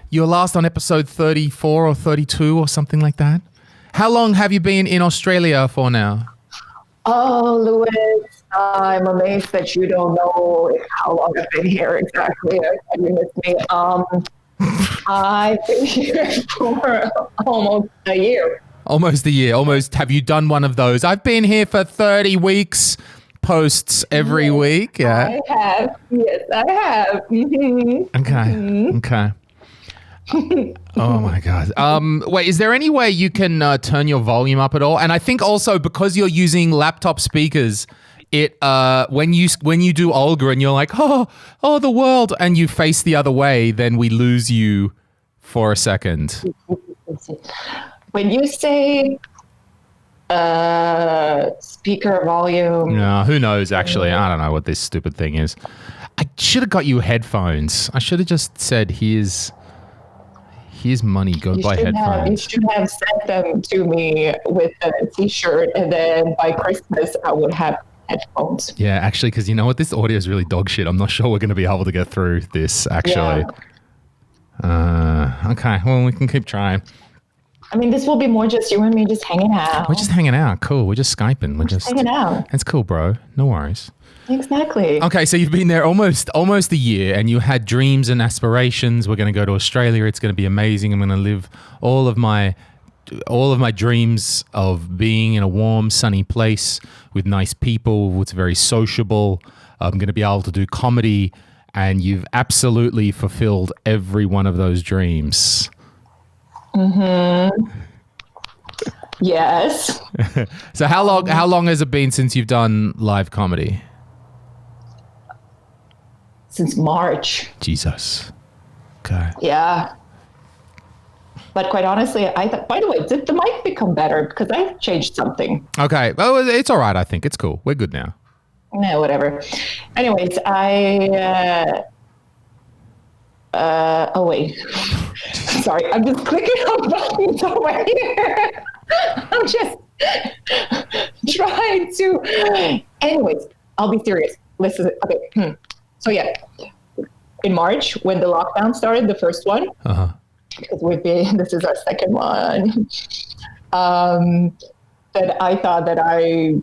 You were last on episode 34 or 32 or something like that. How long have you been in Australia for now? Oh, Louis, I'm amazed that you don't know how long I've been here exactly. You missed me. I've been here for almost a year. Almost a year. Almost. Have you done one of those? I've been here for 30 weeks. Posts every week. Yeah. I have. Yes, I have. Mm-hmm. Okay. Mm-hmm. Okay. Oh my God. Wait, is there any way you can turn your volume up at all? And I think also because you're using laptop speakers, it when you do Olga and you're like, oh the world, and you face the other way, then we lose you for a second. When you say speaker volume. No, who knows, actually. I don't know what this stupid thing is. I should have got you headphones. I should have just said, here's money, go buy headphones. You should have sent them to me with a t-shirt, and then by Christmas I would have headphones. Yeah, actually, because you know what? This audio is really dog shit. I'm not sure we're going to be able to get through this, actually. Yeah. Okay, well, we can keep trying. I mean, this will be more just you and me just hanging out. We're just hanging out. Cool. We're just Skyping. We're just hanging out. It's cool, bro. No worries. Exactly. Okay, so you've been there almost a year, and you had dreams and aspirations. We're going to go to Australia. It's going to be amazing. I'm going to live all of my dreams of being in a warm, sunny place with nice people. It's very sociable. I'm going to be able to do comedy, and you've absolutely fulfilled every one of those dreams. Mm-hmm. Yes. So how long has it been since you've done live comedy? Since March. Jesus. Okay. Yeah. But quite honestly, I thought, by the way, did the mic become better? Because I changed something. Okay. Well, it's all right, I think. It's cool. We're good now. No, whatever. Anyways, oh wait. Sorry, I'm just clicking on buttons over here. I'm just trying to. Anyways, I'll be serious. Listen, okay. So yeah, in March when the lockdown started, the first one, because this is our second one. That I thought that I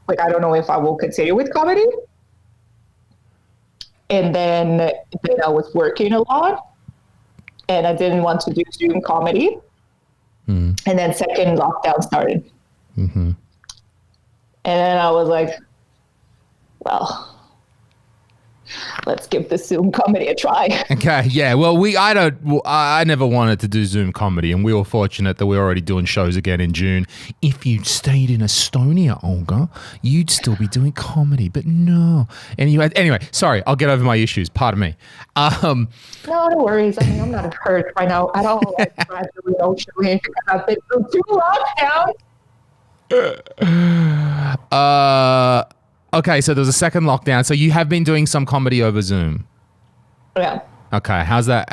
don't know if I will continue with comedy. And then I was working a lot, and I didn't want to do Zoom comedy. And then second lockdown started. Mm-hmm. And then I was like, well, let's give the Zoom comedy a try. Okay, yeah. Well, I never wanted to do Zoom comedy, and we were fortunate that we were already doing shows again in June. If you'd stayed in Estonia, Olga, you'd still be doing comedy, but no. Anyway, sorry, I'll get over my issues. Pardon me. No, no worries. I mean, I'm not hurt right now at all. Like, gradually emotionally, because I've been through 2 lockdowns. Okay, so there's a second lockdown. So you have been doing some comedy over Zoom. Yeah. Okay, how's that?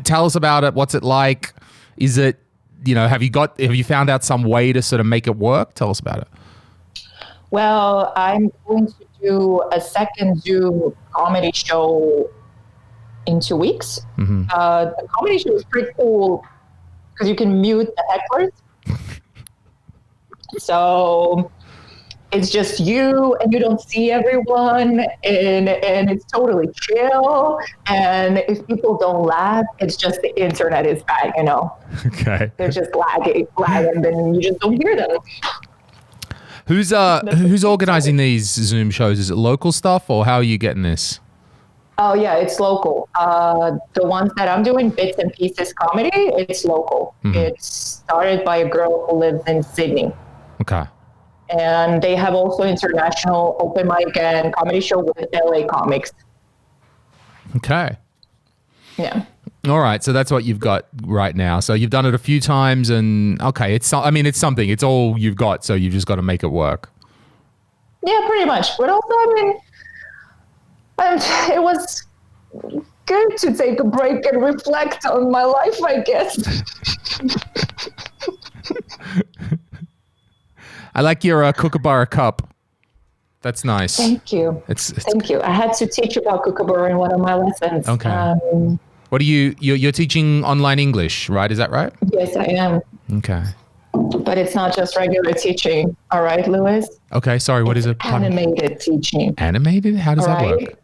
Tell us about it. What's it like? Is it, have you found out some way to sort of make it work? Tell us about it. Well, I'm going to do a second Zoom comedy show in 2 weeks. Mm-hmm. The comedy show is pretty cool because you can mute the hecklers. So it's just you, and you don't see everyone, and it's totally chill. And if people don't laugh, it's just the internet is bad, Okay. They're just lagging, and then you just don't hear them. Who's organizing these Zoom shows? Is it local stuff, or how are you getting this? Oh yeah, it's local. The ones that I'm doing, Bits and Pieces Comedy, it's local. Mm-hmm. It's started by a girl who lives in Sydney. Okay. And they have also international open mic and comedy show with LA comics. Okay. Yeah. All right. So that's what you've got right now. So you've done it a few times, and okay, it's something. It's all you've got. So you've just got to make it work. Yeah, pretty much. But also, it was good to take a break and reflect on my life, I guess. I like your Kookaburra cup. That's nice. Thank you. Thank you. I had to teach about Kookaburra in one of my lessons. Okay. What are you're teaching online English, right? Is that right? Yes, I am. Okay. But it's not just regular teaching. All right, Lewis? Okay. Sorry. What is it? Animated teaching. Animated? How does that work?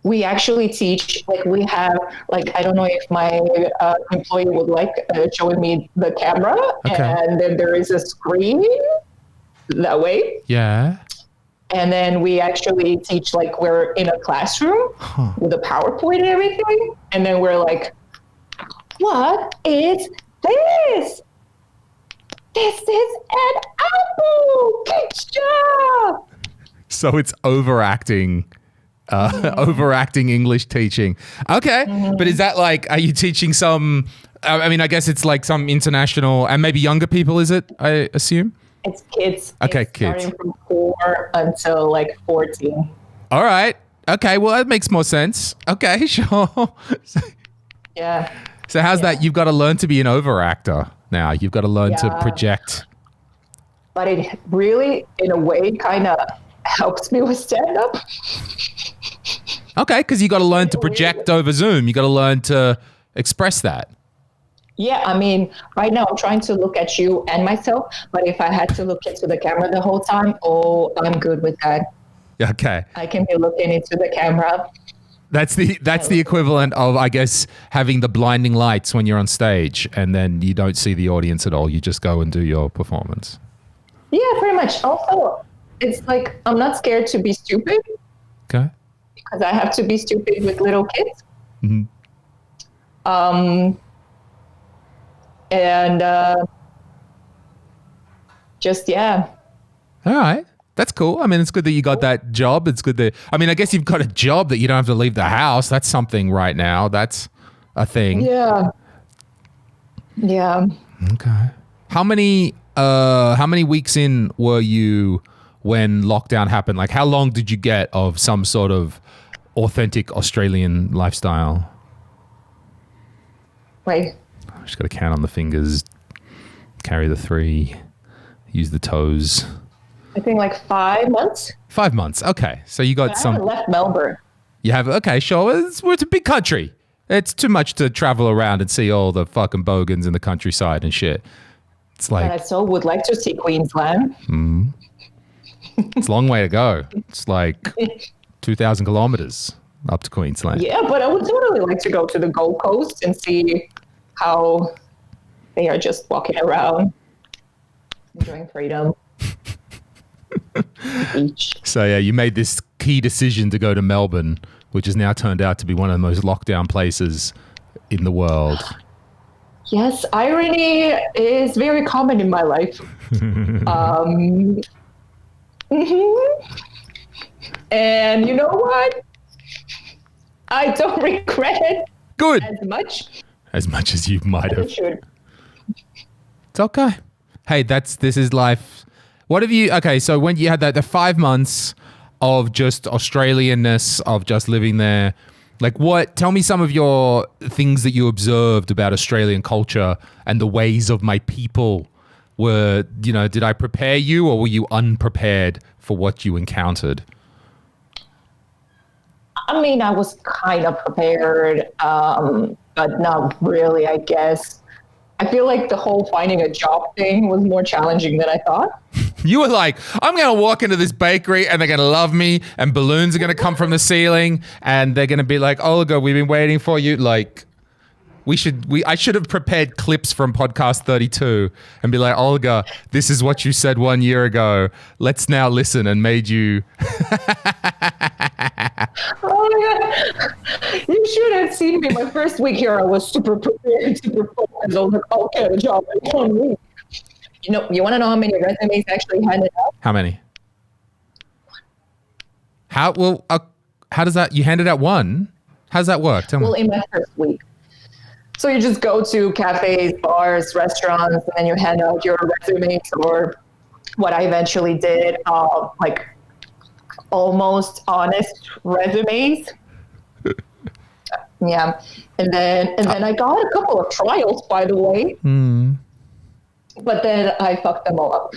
We actually teach, like we have, like, I don't know if my employee would like showing me the camera. Okay. And then there is a screen that way. Yeah. And then we actually teach, like we're in a classroom with a PowerPoint and everything. And then we're like, what is this? This is an apple. Good job. So it's overacting. Overacting English teaching. Okay. But is that like, are you teaching some, I mean, I guess it's like some international and maybe younger people, is it, I assume? It's kids. Okay, it's kids. Starting from 4 until like 14. All right. Okay, well, that makes more sense. Okay, sure. Yeah. So how's that? You've got to learn to be an overactor now. You've got to learn to project. But it really, in a way, kind of helps me with stand-up. Okay, because you got to learn to project over Zoom. You got to learn to express that. Yeah, I mean, right now I'm trying to look at you and myself, but if I had to look into the camera the whole time, I'm good with that. Okay. I can be looking into the camera. That's the equivalent of, I guess, having the blinding lights when you're on stage and then you don't see the audience at all. You just go and do your performance. Yeah, pretty much. Also, it's like I'm not scared to be stupid. Okay. Because I have to be stupid with little kids. Mm-hmm. And just, yeah. All right. That's cool. I mean, it's good that you got that job. It's good that, I mean, I guess you've got a job that you don't have to leave the house. That's something right now. That's a thing. Yeah. Yeah. Okay. How many weeks in were you when lockdown happened? Like, how long did you get of some sort of authentic Australian lifestyle? Wait. Just got to count on the fingers, carry the 3, use the toes. I think like 5 months. 5 months. Okay. So you got some. I haven't left Melbourne. You have, okay, sure. It's a big country. It's too much to travel around and see all the fucking bogans in the countryside and shit. It's like. And I so would like to see Queensland. It's a long way to go. It's like 2,000 kilometers up to Queensland. Yeah, but I would totally like to go to the Gold Coast and see how they are just walking around, enjoying freedom. Beach. So yeah, you made this key decision to go to Melbourne, which has now turned out to be one of the most locked down places in the world. Yes, irony is very common in my life. And you know what? I don't regret it. Good. As much as you might have. It's okay. Hey, this is life. What have you, okay, so when you had the 5 months of just Australianness, of just living there, like tell me some of your things that you observed about Australian culture and the ways of my people were, did I prepare you or were you unprepared for what you encountered? I mean, I was kind of prepared, but not really, I guess. I feel like the whole finding a job thing was more challenging than I thought. You were like, I'm going to walk into this bakery and they're going to love me and balloons are going to come from the ceiling and they're going to be like, Olga, we've been waiting for you. Like, I should have prepared clips from podcast 32 and be like, Olga, this is what you said 1 year ago. Let's now listen, and made you. Oh my God. You should have seen me. My first week here, I was super prepared, super focused. I was like, I'll get a job in 1 week. You want to know how many resumes I actually handed out? How many? How does that, you handed out one? How does that work? Tell me. Well, in my first week. So you just go to cafes, bars, restaurants, and then you hand out your resumes, or what I eventually did, like almost honest resumes. Yeah. And then I got a couple of trials, by the way. But then I fucked them all up.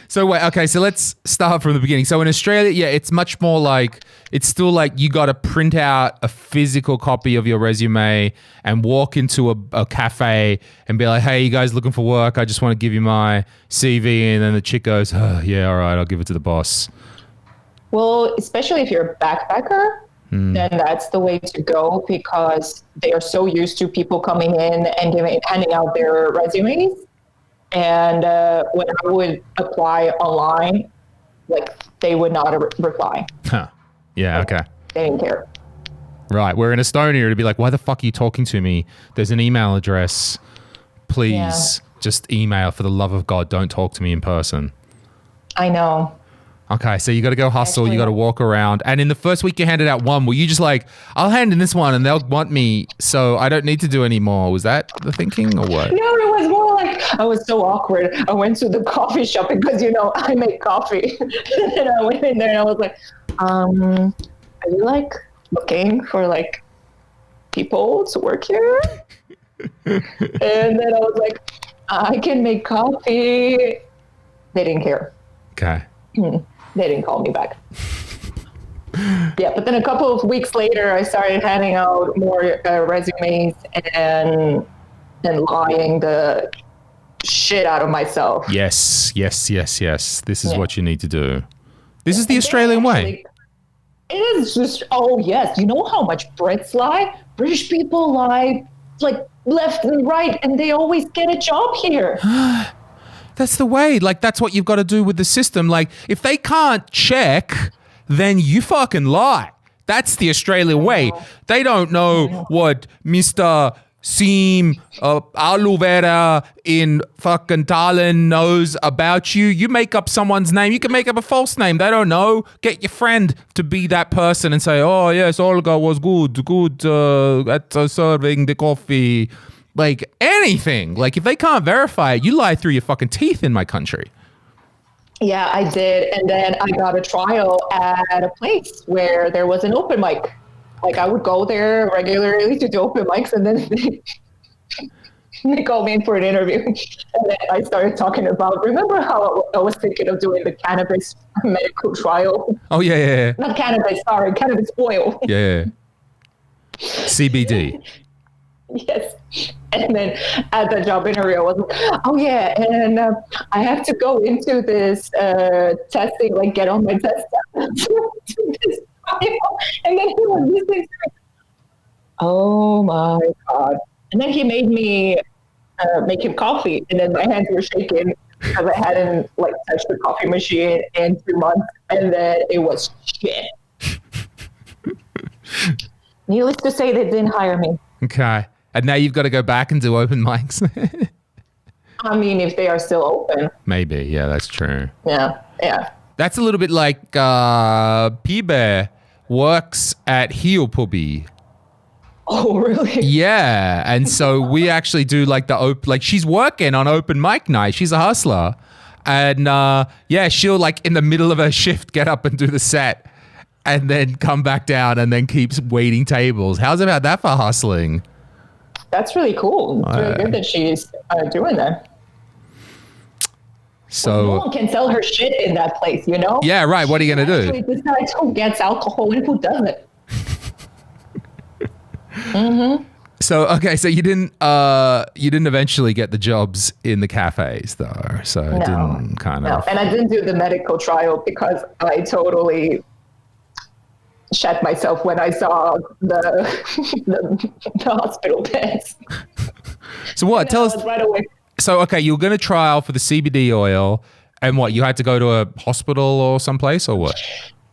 So wait, okay, so let's start from the beginning. So in Australia, yeah, it's much more like, it's still like you got to print out a physical copy of your resume and walk into a cafe and be like, hey, you guys looking for work? I just want to give you my CV. And then the chick goes, oh, yeah, all right, I'll give it to the boss. Well, especially if you're a backpacker, then that's the way to go, because they are so used to people coming in and handing out their resumes. And when I would apply online, like, they would not reply. Huh. Yeah, okay. They didn't care. Right. Where in Estonia, it'd be like, why the fuck are you talking to me? There's an email address. Please just email. For the love of God, don't talk to me in person. I know. Okay, so you got to go hustle. You got to walk around. And in the first week you handed out one, were you just like, I'll hand in this one and they'll want me, so I don't need to do any more? Was that the thinking or what? No, it was more like, I was so awkward. I went to the coffee shop because, I make coffee. And I went in there and I was like, are you like looking for like people to work here? And then I was like, I can make coffee. They didn't care. Okay. They didn't call me back. Yeah, but then a couple of weeks later, I started handing out more resumes and lying the shit out of myself. Yes. This is what you need to do. This is the Australian way. It is just, oh yes. You know how much Brits lie? British people lie like left and right, and they always get a job here. That's the way. Like, that's what you've got to do with the system. Like, if they can't check, then you fucking lie. That's the Australian way. They don't know what Mr. Seam Aloe Vera in fucking Thailand knows about you. You make up someone's name. You can make up a false name. They don't know. Get your friend to be that person and say, oh, yes, Olga was good at serving the coffee. Like, anything. Like, if they can't verify it, you lie through your fucking teeth in my country. Yeah, I did. And then I got a trial at a place where there was an open mic. Like, I would go there regularly to do open mics, and then they called me in for an interview. And then I started talking about, remember how I was thinking of doing the cannabis medical trial? Oh, yeah. Not cannabis, sorry, cannabis oil. Yeah. CBD. Yes. And then at the job interview, I was like, oh yeah, and I have to go into this testing, like get on my test. And then he was listening to me. Oh my God. And then he made me make him coffee, and then my hands were shaking because I hadn't like touched the coffee machine in 2 months, and then it was shit. Needless to say, they didn't hire me. Okay. And now you've got to go back and do open mics. I mean, if they are still open. Maybe. Yeah, that's true. Yeah. That's a little bit like P-Bear works at Hiopubi. Oh, really? Yeah. And so we actually do like she's working on open mic night. She's a hustler. And she'll like in the middle of her shift get up and do the set and then come back down and then keeps waiting tables. How's about that for hustling? That's really cool. It's really good that she's doing that. So no one can sell her shit in that place, you know? Yeah, right. What are you going to do? Decides who gets alcohol and who doesn't. Mm-hmm. So, okay, so you didn't eventually get the jobs in the cafes, though. So it didn't kind of... No, and I didn't do the medical trial because I totally shat myself when I saw the hospital beds. So what? Tell us right away. So, okay, you were going to trial for the CBD oil, and what? You had to go to a hospital or someplace, or what?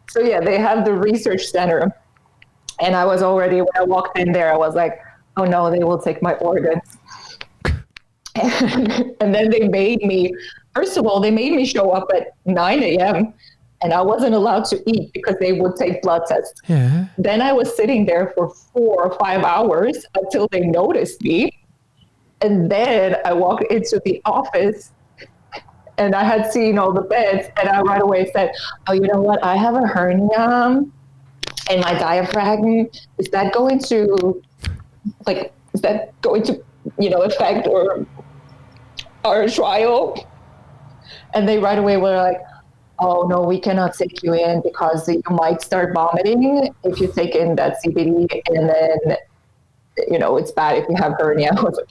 So yeah, they have the research center, and I was already, when I walked in there, I was like, oh no, they will take my organs. And then they made me, first of all, they made me show up at 9 a.m. and I wasn't allowed to eat because they would take blood tests. Yeah. Then I was sitting there for 4 or 5 hours until they noticed me. And then I walked into the office and I had seen all the beds, and I right away said, oh, you know what? I have a hernia in my diaphragm. Is that going to affect our trial? And they right away were like, oh no, we cannot take you in because you might start vomiting if you take in that CBD, and then, you know, it's bad if you have hernia. I was like,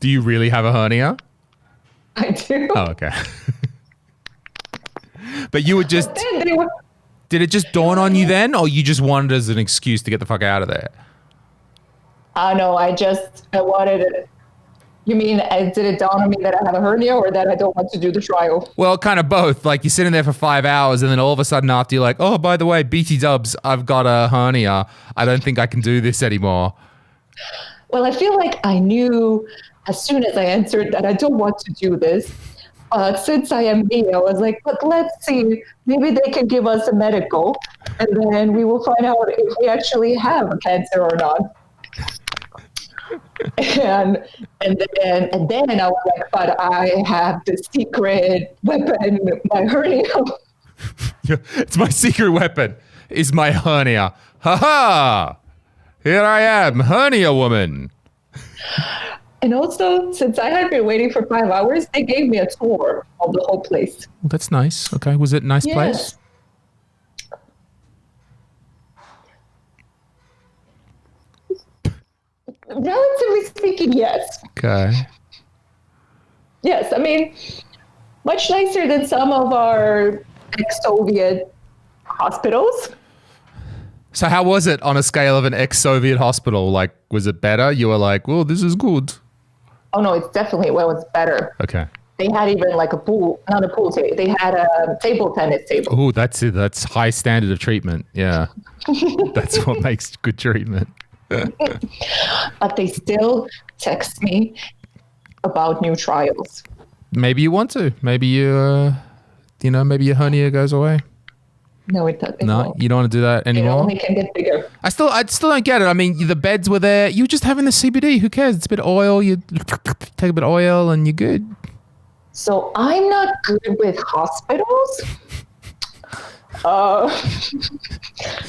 Do you really have a hernia? I do. Oh, okay. But you were just... But then they were, did it just dawn on you then, or you just wanted it as an excuse to get the fuck out of there? no, I wanted it. You mean, did it dawn on me that I have a hernia or that I don't want to do the trial? Well, kind of both. Like, you're sitting there for 5 hours, and then all of a sudden after, you're like, oh, by the way, BT dubs, I've got a hernia. I don't think I can do this anymore. Well, I feel like I knew as soon as I answered that I don't want to do this. Since I am me, I was like, but let's see, maybe they can give us a medical, and then we will find out if we actually have a cancer or not. And then I was like, but I have the secret weapon, my hernia. It's my secret weapon. Is my hernia. Ha ha! Here I am, hernia woman. And also, since I had been waiting for 5 hours, they gave me a tour of the whole place. Well, that's nice. Okay, was it a nice place? Relatively speaking, yes. Okay. Yes, I mean, much nicer than some of our ex-Soviet hospitals. So how was it on a scale of an ex-Soviet hospital? Like, was it better? You were like, well, this is good. Oh, no, it's definitely, well, it's better. Okay. They had even like a pool, not a pool table. They had a table tennis table. Oh, that's it. That's high standard of treatment. Yeah. That's what makes good treatment. But they still text me about new trials. Maybe you want to. Maybe maybe your hernia goes away. No, it doesn't. No, you don't want to do that anymore. It only can get bigger. I still don't get it. I mean, the beds were there. You were just having the CBD. Who cares? It's a bit of oil. You take a bit of oil and you're good. So I'm not good with hospitals.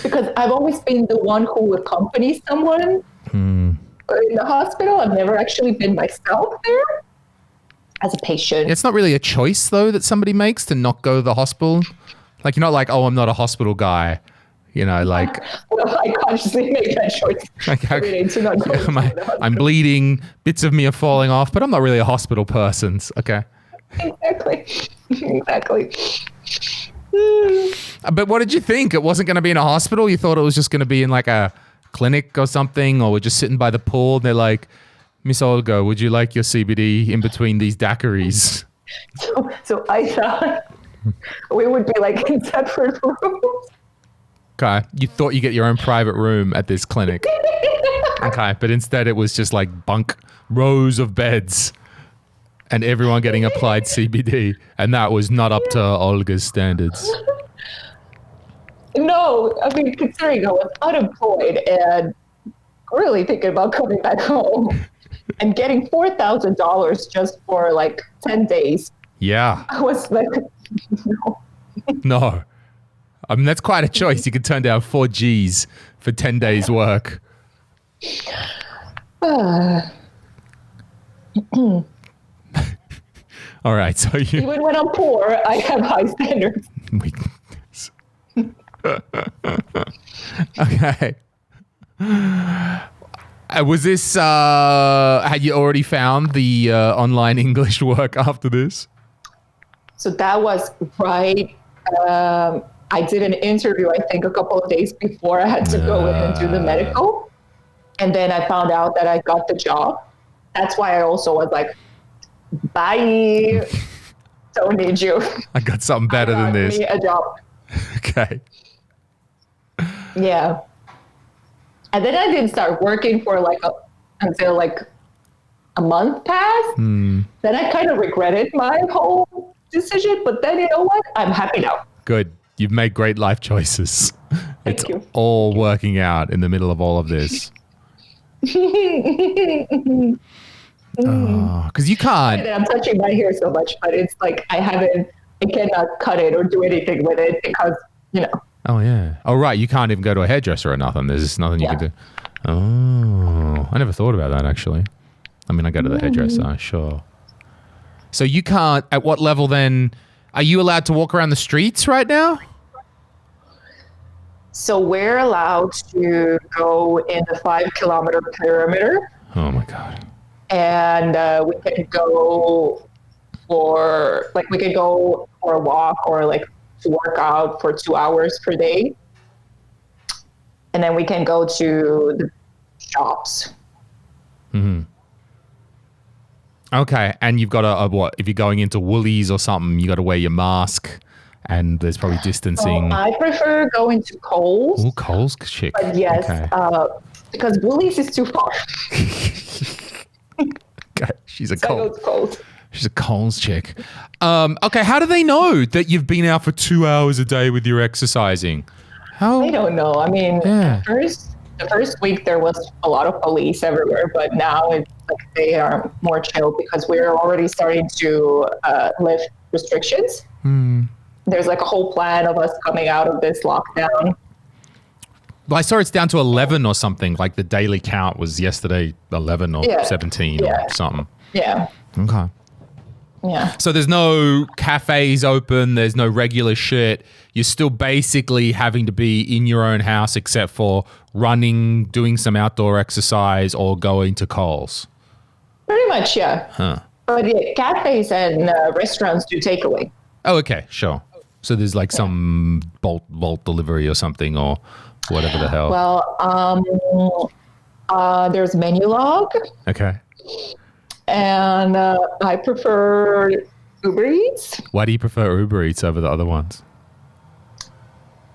Because I've always been the one who accompanies someone in the hospital. I've never actually been myself there as a patient. It's not really a choice, though, that somebody makes to not go to the hospital. Like, you're not like, oh, I'm not a hospital guy. You know, like... Well, I consciously make that choice. Like, every day to not go to the hospital. I'm bleeding. Bits of me are falling off, but I'm not really a hospital person. Okay. Exactly. But what did you think? It wasn't going to be in a hospital? You thought it was just going to be in like a clinic or something? Or we're just sitting by the pool and they're like, Miss Olga, would you like your CBD in between these daiquiris? So I thought we would be like in separate rooms. Okay. You thought you get your own private room at this clinic. Okay. But instead it was just like bunk rows of beds and everyone getting applied CBD. And that was not up to Olga's standards. No, I mean, considering I was unemployed and really thinking about coming back home and getting $4,000 just for like 10 days. Yeah. I was like, no. No. I mean, that's quite a choice. You could turn down 4 Gs for 10 days work. All right. So you... Even when I'm poor, I have high standards. Okay. Was this, had you already found the online English work after this? So that was right. I did an interview, I think, a couple of days before I had to go in and do the medical. And then I found out that I got the job. That's why I also was like, bye. Don't need you. I got something better than this. Me a job. Okay. Yeah. And then I didn't start working for until a month passed. Then I kind of regretted my whole decision, but then you know what? I'm happy now. Good. You've made great life choices. Thank you. All working out in the middle of all of this. Because you can't. I'm touching my hair so much, but it's like I cannot cut it or do anything with it because, you know. Oh, yeah. Oh, right. You can't even go to a hairdresser or nothing. There's just nothing you can do. Oh, I never thought about that, actually. I mean, I go to the hairdresser, sure. So you can't, at what level then, are you allowed to walk around the streets right now? So we're allowed to go in the 5 kilometer perimeter. Oh my God. And we can go for a walk or like to work out for 2 hours per day. And then we can go to the shops. Mm-hmm. Okay, and you've got what? If you're going into Woolies or something, you got to wear your mask, and there's probably distancing. So I prefer going to Coles. Oh, Coles chick. But yes, okay. Because Woolies is too far. Okay, she's a So I go to Coles. She's a Coles chick. Okay, how do they know that you've been out for 2 hours a day with your exercising? How? I don't know. I mean, the first week there was a lot of police everywhere, but now it's like they are more chill because we're already starting to lift restrictions. There's like a whole plan of us coming out of this lockdown. Well, I saw it's down to 11 or something. Like the daily count was yesterday 11 or 17 or something. Yeah. Okay. Yeah. So there's no cafes open. There's no regular shit. You're still basically having to be in your own house except for running, doing some outdoor exercise, or going to Coles. Pretty much, yeah. Huh. But yeah, cafes and restaurants do takeaway. Oh, okay. Sure. So there's like some Bolt delivery or something or whatever the hell. Well, there's Menu Log. Okay. And I prefer Uber Eats. Why do you prefer Uber Eats over the other ones?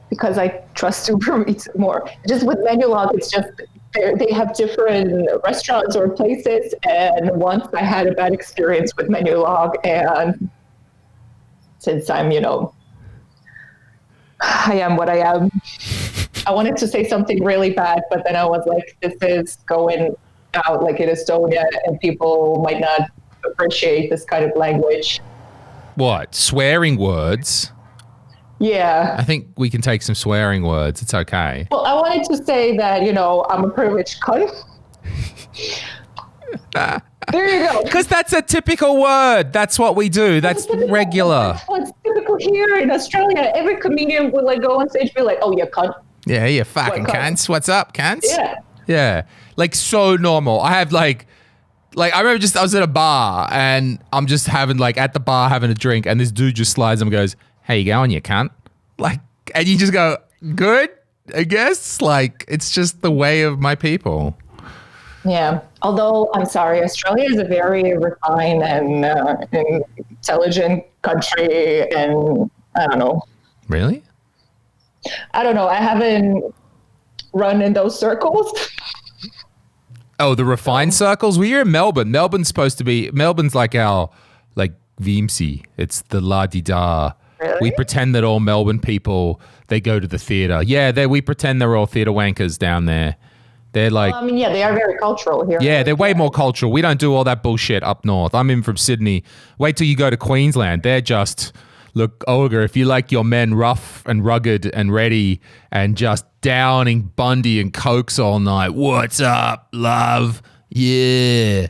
Because I trust Uber Eats more. Just with Menu Log, it's just they have different restaurants or places. And once I had a bad experience with Menu Log, and since I'm, I am what I am. I wanted to say something really bad, but then I was like, this is going out like in Estonia and people might not appreciate this kind of language. What? Swearing words? Yeah. I think we can take some swearing words. It's okay. Well, I wanted to say that, I'm a privileged cunt. There you go. Because that's a typical word. That's what we do. That's regular. That's what's typical here in Australia. Every comedian would like go on stage and be like, oh, you cunt. Yeah, you fucking cunts. What's up, cunts? Yeah. Yeah. Like so normal. I have like I remember I was at a bar and I'm just having at the bar having a drink and this dude just slides and goes, "How you going, you cunt?" And you just go, "Good, I guess." It's just the way of my people. Yeah. Although I'm sorry, Australia is a very refined and intelligent country, and I don't know. Really? I don't know. I haven't run in those circles. Oh, the refined circles? Well, you're in Melbourne. Melbourne's like our VMC. It's the la-di-da. Really? We pretend that all Melbourne people, they go to the theatre. Yeah, we pretend they're all theatre wankers down there. They're they are very cultural here. Yeah, they're way more cultural. We don't do all that bullshit up north. I'm in from Sydney. Wait till you go to Queensland. They're just, look, Olga, if you like your men rough and rugged and ready and just downing Bundy and Cokes all night. What's up, love? Yeah.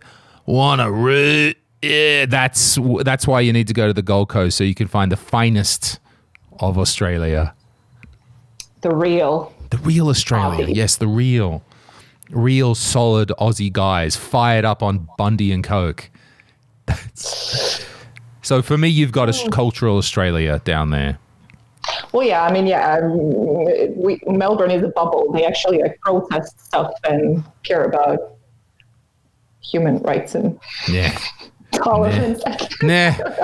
Wanna root? Yeah. That's why you need to go to the Gold Coast so you can find the finest of Australia. The real Australia. Aussie. Yes, the real solid Aussie guys fired up on Bundy and Coke. So for me, you've got a cultural Australia down there. Well, yeah, Melbourne is a bubble. They actually protest stuff and care about human rights and tolerance.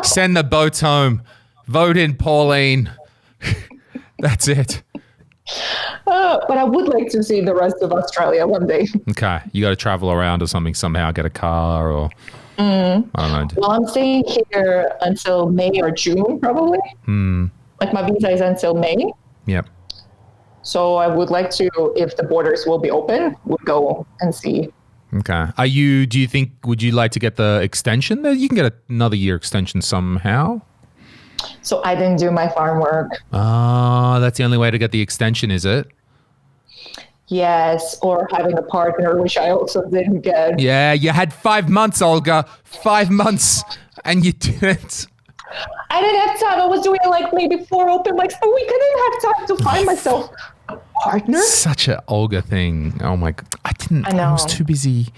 Send the boats home. Vote in Pauline. That's it. But I would like to see the rest of Australia one day. Okay, you got to travel around or something somehow, get a car or I don't know. Well, I'm staying here until May or June, probably. My visa is until May. Yep. So I would like to, if the borders will be open, we'll go and see. Okay. Would you like to get the extension? You can get another year extension somehow. So I didn't do my farm work. Oh, that's the only way to get the extension, is it? Yes, or having a partner, which I also didn't get. Yeah, you had 5 months, Olga. 5 months, and you didn't. I didn't have time. I was doing like maybe 4 open mics a week. I didn't have time to find myself a partner. Such an Olga thing. Oh my God. I know. I was too busy.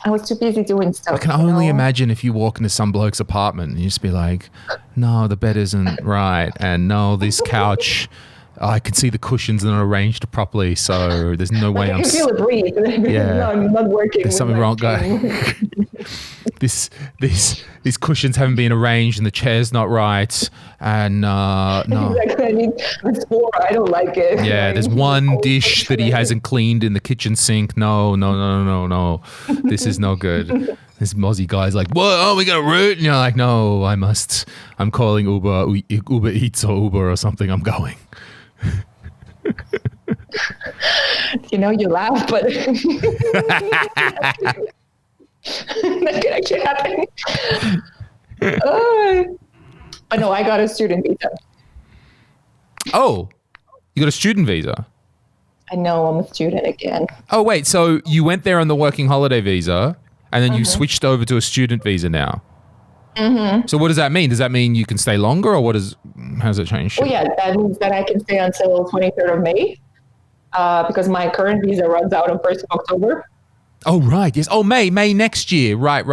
I was too busy doing stuff. I can only imagine if you walk into some bloke's apartment and you just be like, no, the bed isn't right. And no, this couch, I can see the cushions are not arranged properly. So there's no way I can feel it breathe. Yeah. not working. There's something wrong, guy. These cushions haven't been arranged and the chair's not right. And no. Exactly. I mean, it's 4. I don't like it. Yeah, there's one dish that he hasn't cleaned in the kitchen sink. No. This is no good. This Mozzie guy's like, what? Oh, we got a route? And you're like, no, I'm calling Uber Eats or Uber or something. I'm going. You laugh, but that could actually happen. But no, I got a student visa. Oh, you got a student visa? I know, I'm a student again. Oh, wait, so you went there on the working holiday visa and then you switched over to a student visa now? Mm-hmm. So what does that mean? Does that mean you can stay longer, or how does it change? Oh, yeah, that means that I can stay until 23rd of May because my current visa runs out on 1st of October. Oh, right. Yes. Oh, May next year. Right.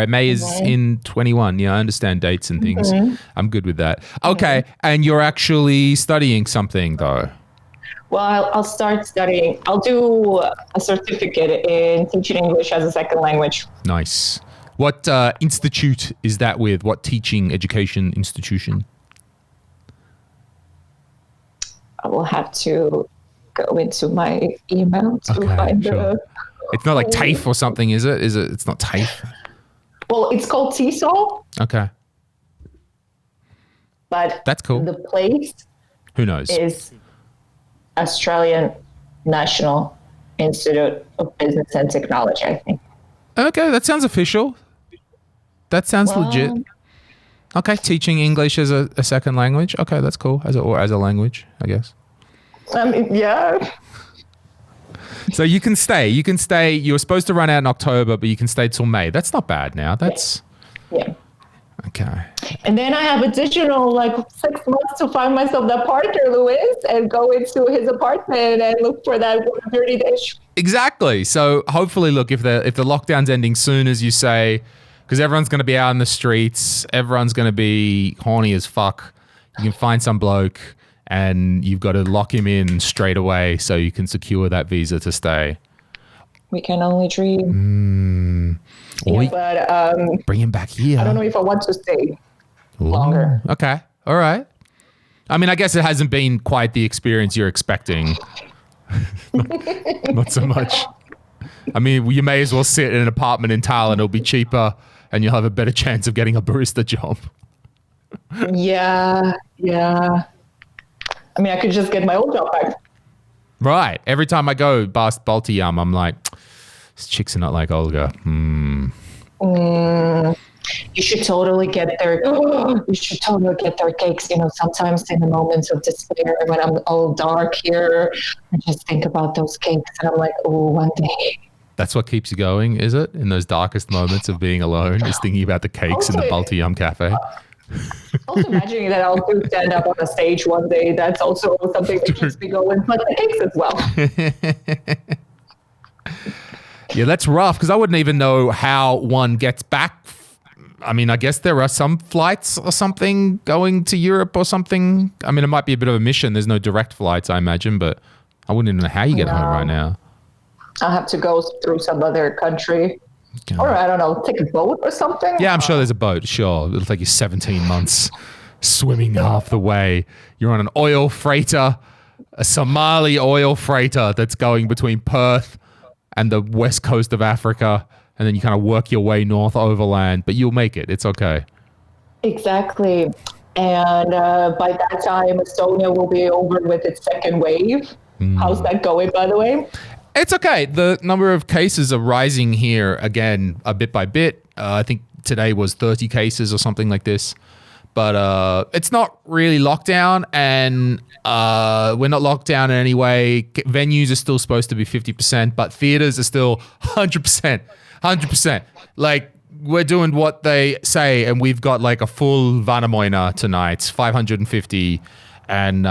May is in 21. Yeah, I understand dates and things. Mm-hmm. I'm good with that. Okay. Mm-hmm. And you're actually studying something, though? Well, I'll start studying. I'll do a certificate in teaching English as a second language. Nice. What institute is that with? What teaching education institution? I will have to go into my email to find the... It's not like TAFE or something, is it? It's not TAFE? Well, it's called TESOL. Okay. But that's cool. The place... Who knows? ...is Australian National Institute of Business and Technology, I think. Okay, that sounds official. That sounds legit. Okay, teaching English as a second language. Okay, that's cool. As a language, I guess. Yeah. So you can stay. You were supposed to run out in October, but you can stay till May. That's not bad now. That's... Yeah. Okay. And then I have additional 6 months to find myself that partner, Luis, and go into his apartment and look for that dirty dish. Exactly. So hopefully, look, if the lockdown's ending soon, as you say, because everyone's going to be out in the streets, everyone's going to be horny as fuck. You can find some bloke and you've got to lock him in straight away so you can secure that visa to stay. We can only dream. But bring him back here. I don't know if I want to stay longer. Okay. All right. I mean, I guess it hasn't been quite the experience you're expecting. Not so much. I mean, you may as well sit in an apartment in Thailand. It'll be cheaper and you'll have a better chance of getting a barista job. Yeah. I mean, I could just get my old job back. Right. Every time I go past Baltium, I'm like, these chicks are not like Olga. You should totally get their cakes. Sometimes in the moments of despair, when I'm all dark here, I just think about those cakes and I'm like, oh, one day. That's what keeps you going, is it? In those darkest moments of being alone, is thinking about the cakes in the Baltium cafe. Also imagining that I'll do stand up on a stage one day. That's also something that keeps me going, but the cakes as well. Yeah, that's rough because I wouldn't even know how one gets back. I mean, I guess there are some flights or something going to Europe or something. I mean, it might be a bit of a mission. There's no direct flights, I imagine, but I wouldn't even know how you get home right now. I'll have to go through some other country. Okay. Or, I don't know, take a boat or something? Yeah, I'm sure there's a boat, sure. It'll take you 17 months swimming half the way. You're on an oil freighter, a Somali oil freighter that's going between Perth and the west coast of Africa, and then you kind of work your way north overland, but you'll make it. It's okay. Exactly. And by that time, Estonia will be over with its second wave. How's that going, by the way? It's okay. The number of cases are rising here again, a bit by bit. I think today was 30 cases or something like this. But it's not really lockdown, and we're not locked down in any way. Venues are still supposed to be 50%, but theaters are still 100%. 100%. Like, we're doing what they say, and we've got like a full Vanamoina tonight, 550. And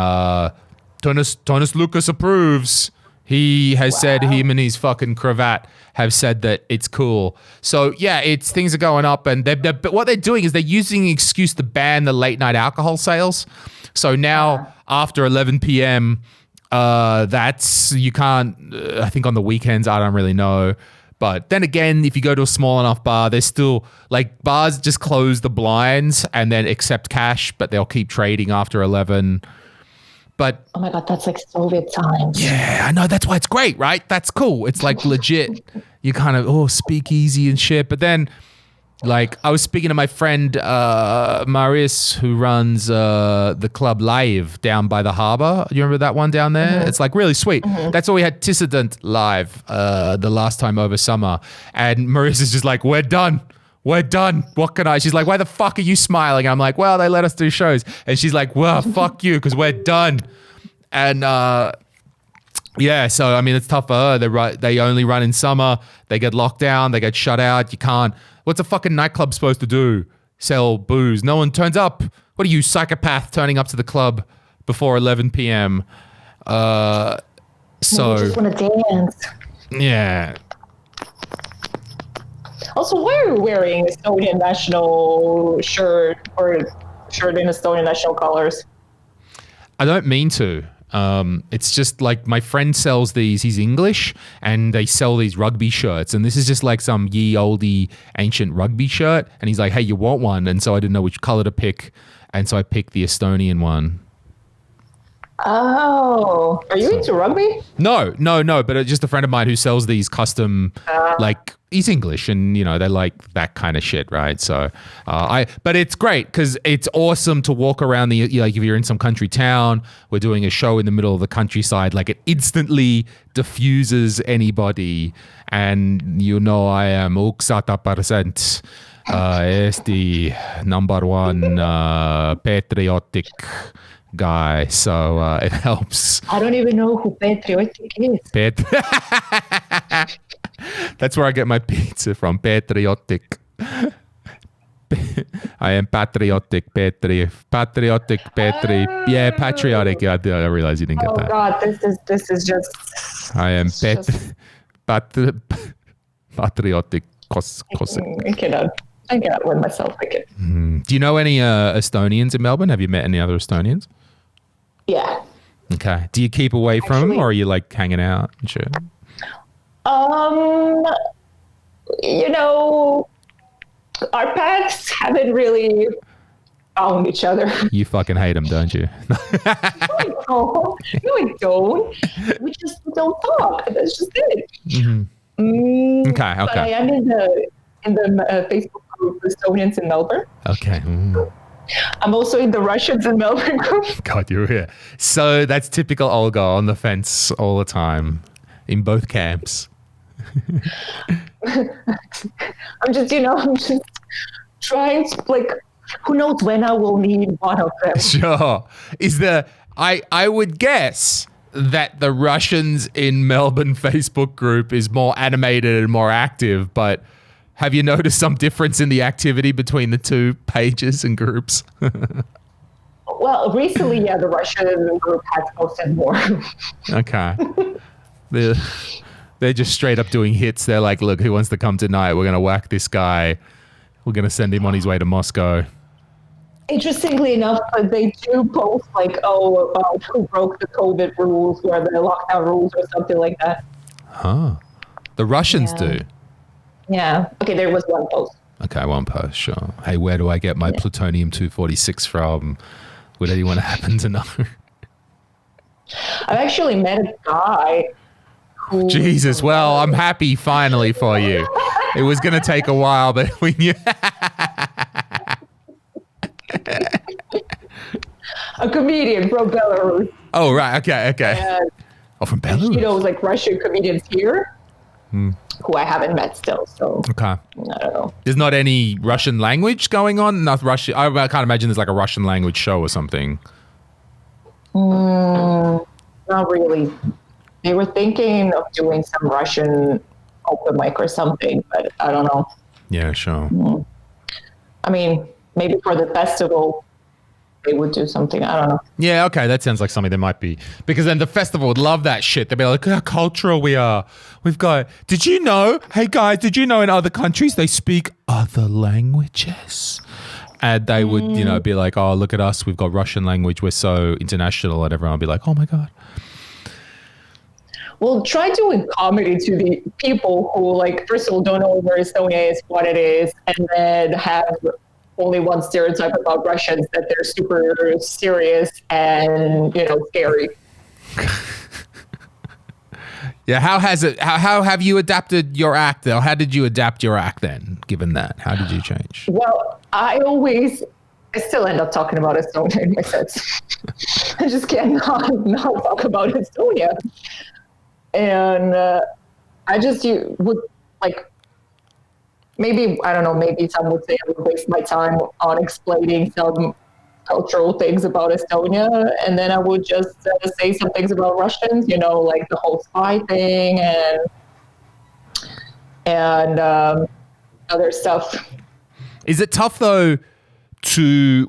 Tonis Lucas approves. He has said, him and his fucking cravat have said that it's cool. So yeah, things are going up, and but what they're doing is they're using an excuse to ban the late night alcohol sales. So now after 11 p.m., that's, you can't, I think on the weekends, I don't really know. But then again, if you go to a small enough bar, there's still, like, bars just close the blinds and then accept cash, but they'll keep trading after 11. But oh my God, that's like Soviet times. Yeah, I know. That's why it's great, right? That's cool. It's like legit. You kind of, speak easy and shit. But then, like, I was speaking to my friend Marius, who runs the club Live down by the harbour. You remember that one down there? Mm-hmm. It's like really sweet. Mm-hmm. That's why we had Dissident Live the last time over summer. And Marius is just like, we're done. We're done. What can I? She's like, why the fuck are you smiling? And I'm like, well, they let us do shows. And she's like, well, fuck you, because we're done. And yeah, so I mean, it's tough for her. They only run in summer. They get locked down. They get shut out. You can't. What's a fucking nightclub supposed to do? Sell booze. No one turns up. What are you, psychopath, turning up to the club before 11 p.m.? So you just want to dance. Yeah. Also, why are you wearing Estonian national shirt or shirt in Estonian national colors? I don't mean to. It's just like my friend sells these. He's English, and they sell these rugby shirts. And this is just like some ye olde ancient rugby shirt. And he's like, hey, you want one? And so I didn't know which color to pick. And so I picked the Estonian one. Oh, are you into rugby? No. But just a friend of mine who sells these custom, like, he's English, and you know they like that kind of shit, right? So, but it's great because it's awesome to walk around like if you're in some country town, we're doing a show in the middle of the countryside, like it instantly diffuses anybody, and you know I am 100% is the number one patriotic guy, so it helps. I don't even know who patriotic is. That's where I get my pizza from, patriotic. I am patriotic, patriotic, yeah, patriotic. Yeah, I realize you didn't get that. Oh God, this is just. I am patriotic. I cannot win myself again. Do you know any Estonians in Melbourne? Have you met any other Estonians? Yeah. Okay. Do you keep away from them, or are you like hanging out and shit? You know, our paths haven't really found each other. You fucking hate them, don't you? No, I don't. We just don't talk. That's just it. Mm-hmm. Okay. But I am in the Facebook group Estonians in Melbourne. Okay. I'm also in the Russians in Melbourne group. God, you're here. So that's typical Olga, on the fence all the time, in both camps. I'm just trying to, like, who knows when I will need one of them. Sure. I would guess that the Russians in Melbourne Facebook group is more animated and more active, but have you noticed some difference in the activity between the two pages and groups? Well, recently, yeah, the Russian group has posted more. Okay. They're just straight up doing hits. They're like, look, who wants to come tonight? We're going to whack this guy. We're going to send him on his way to Moscow. Interestingly enough, they do post like, about who broke the COVID rules or the lockdown rules or something like that. Huh. The Russians do? Yeah. Okay, there was one post. Okay, one post, sure. Hey, where do I get my plutonium-246 from? Would anyone happen to know? I've actually met a guy who... Jesus, well, I'm happy finally for you. It was going to take a while, but we knew... A comedian from Belarus. Oh, right. Okay. And from Belarus? he knows, like, Russian comedians here. who I haven't met still. So Okay. I don't know. There's not any Russian language going on? Not Russian. I can't imagine there's like a Russian language show or something. Not really. They were thinking of doing some Russian open mic or something, but I don't know. Yeah, sure. I mean, maybe for the festival, they would do something. I don't know. Yeah, okay, that sounds like something there might be. Because then the festival would love that shit. They'd be like, look how cultural we are. We've got, did you know, hey guys, did you know in other countries they speak other languages? And they would, be like, oh, look at us. We've got Russian language. We're so international. And everyone would be like, oh my God. Well, try doing comedy to the people who, like, first of all, don't know where Estonia is, what it is, and then have only one stereotype about Russians, that they're super serious and, scary. Yeah, how have you adapted your act? Or how did you adapt your act then, given that? How did you change? Well, I still end up talking about Estonia in my sets. I just can't not talk about Estonia. And I just would, like, maybe, I don't know, maybe some would say I would waste my time on explaining some cultural things about Estonia, and then I would just say some things about Russians, like the whole spy thing and other stuff. Is it tough though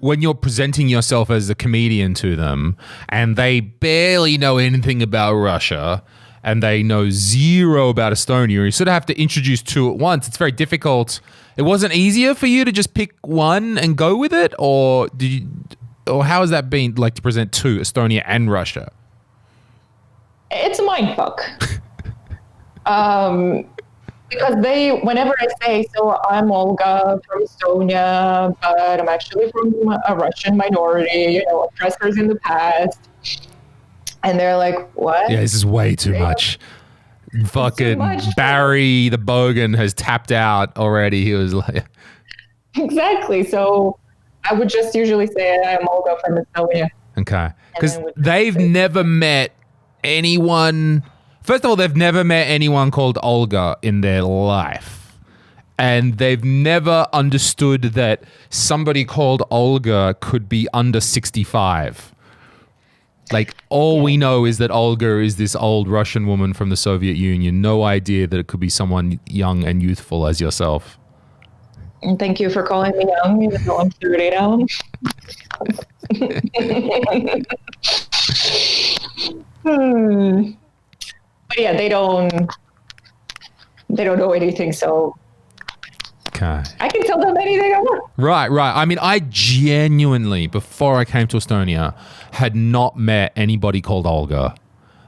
when you're presenting yourself as a comedian to them and they barely know anything about Russia and they know zero about Estonia, you sort of have to introduce two at once? It's very difficult. It wasn't easier for you to just pick one and go with it, or how has that been like to present two, Estonia and Russia? It's a mindfuck. Because whenever I say, so I'm Olga from Estonia, but I'm actually from a Russian minority, oppressors in the past. And they're like, what? Yeah, this is way too much. Fucking Barry the Bogan has tapped out already. He was like... Exactly. So I would just usually say I'm Olga from Estonia. Okay. Because they've never met anyone... First of all, they've never met anyone called Olga in their life. And they've never understood that somebody called Olga could be under 65. Like, all we know is that Olga is this old Russian woman from the Soviet Union. No idea that it could be someone young and youthful as yourself. And thank you for calling me young, even though I'm 30 now. But yeah, they don't know anything, so okay. I can tell them anything I want. Right. I mean, I genuinely, before I came to Estonia, had not met anybody called Olga,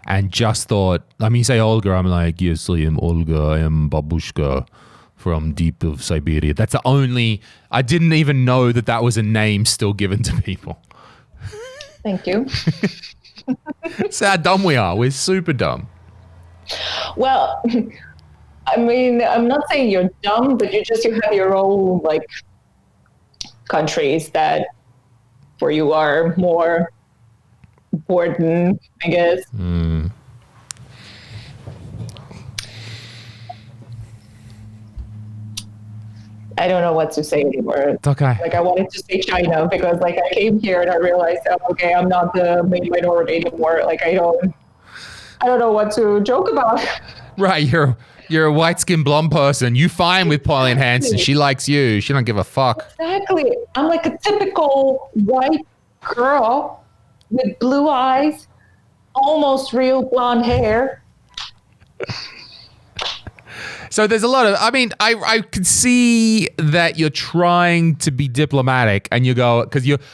and just thought, you say Olga, I'm like, yes, I am Olga, I am babushka from deep of Siberia. That's the only, I didn't even know that was a name still given to people. Thank you. That's how dumb we are. We're super dumb. Well, I mean, I'm not saying you're dumb, but you have your own, like, countries that for you are more important, I guess. I don't know what to say anymore. It's okay. Like, I wanted to say China because, like, I came here and I realized, okay, I'm not the main minority anymore. Like, I don't know what to joke about. Right, you're a white-skinned blonde person. You fine with Pauline Hanson. She likes you. She don't give a fuck. Exactly. I'm like a typical white girl with blue eyes, almost real blonde hair. So there's a lot of, I could see that you're trying to be diplomatic and you go,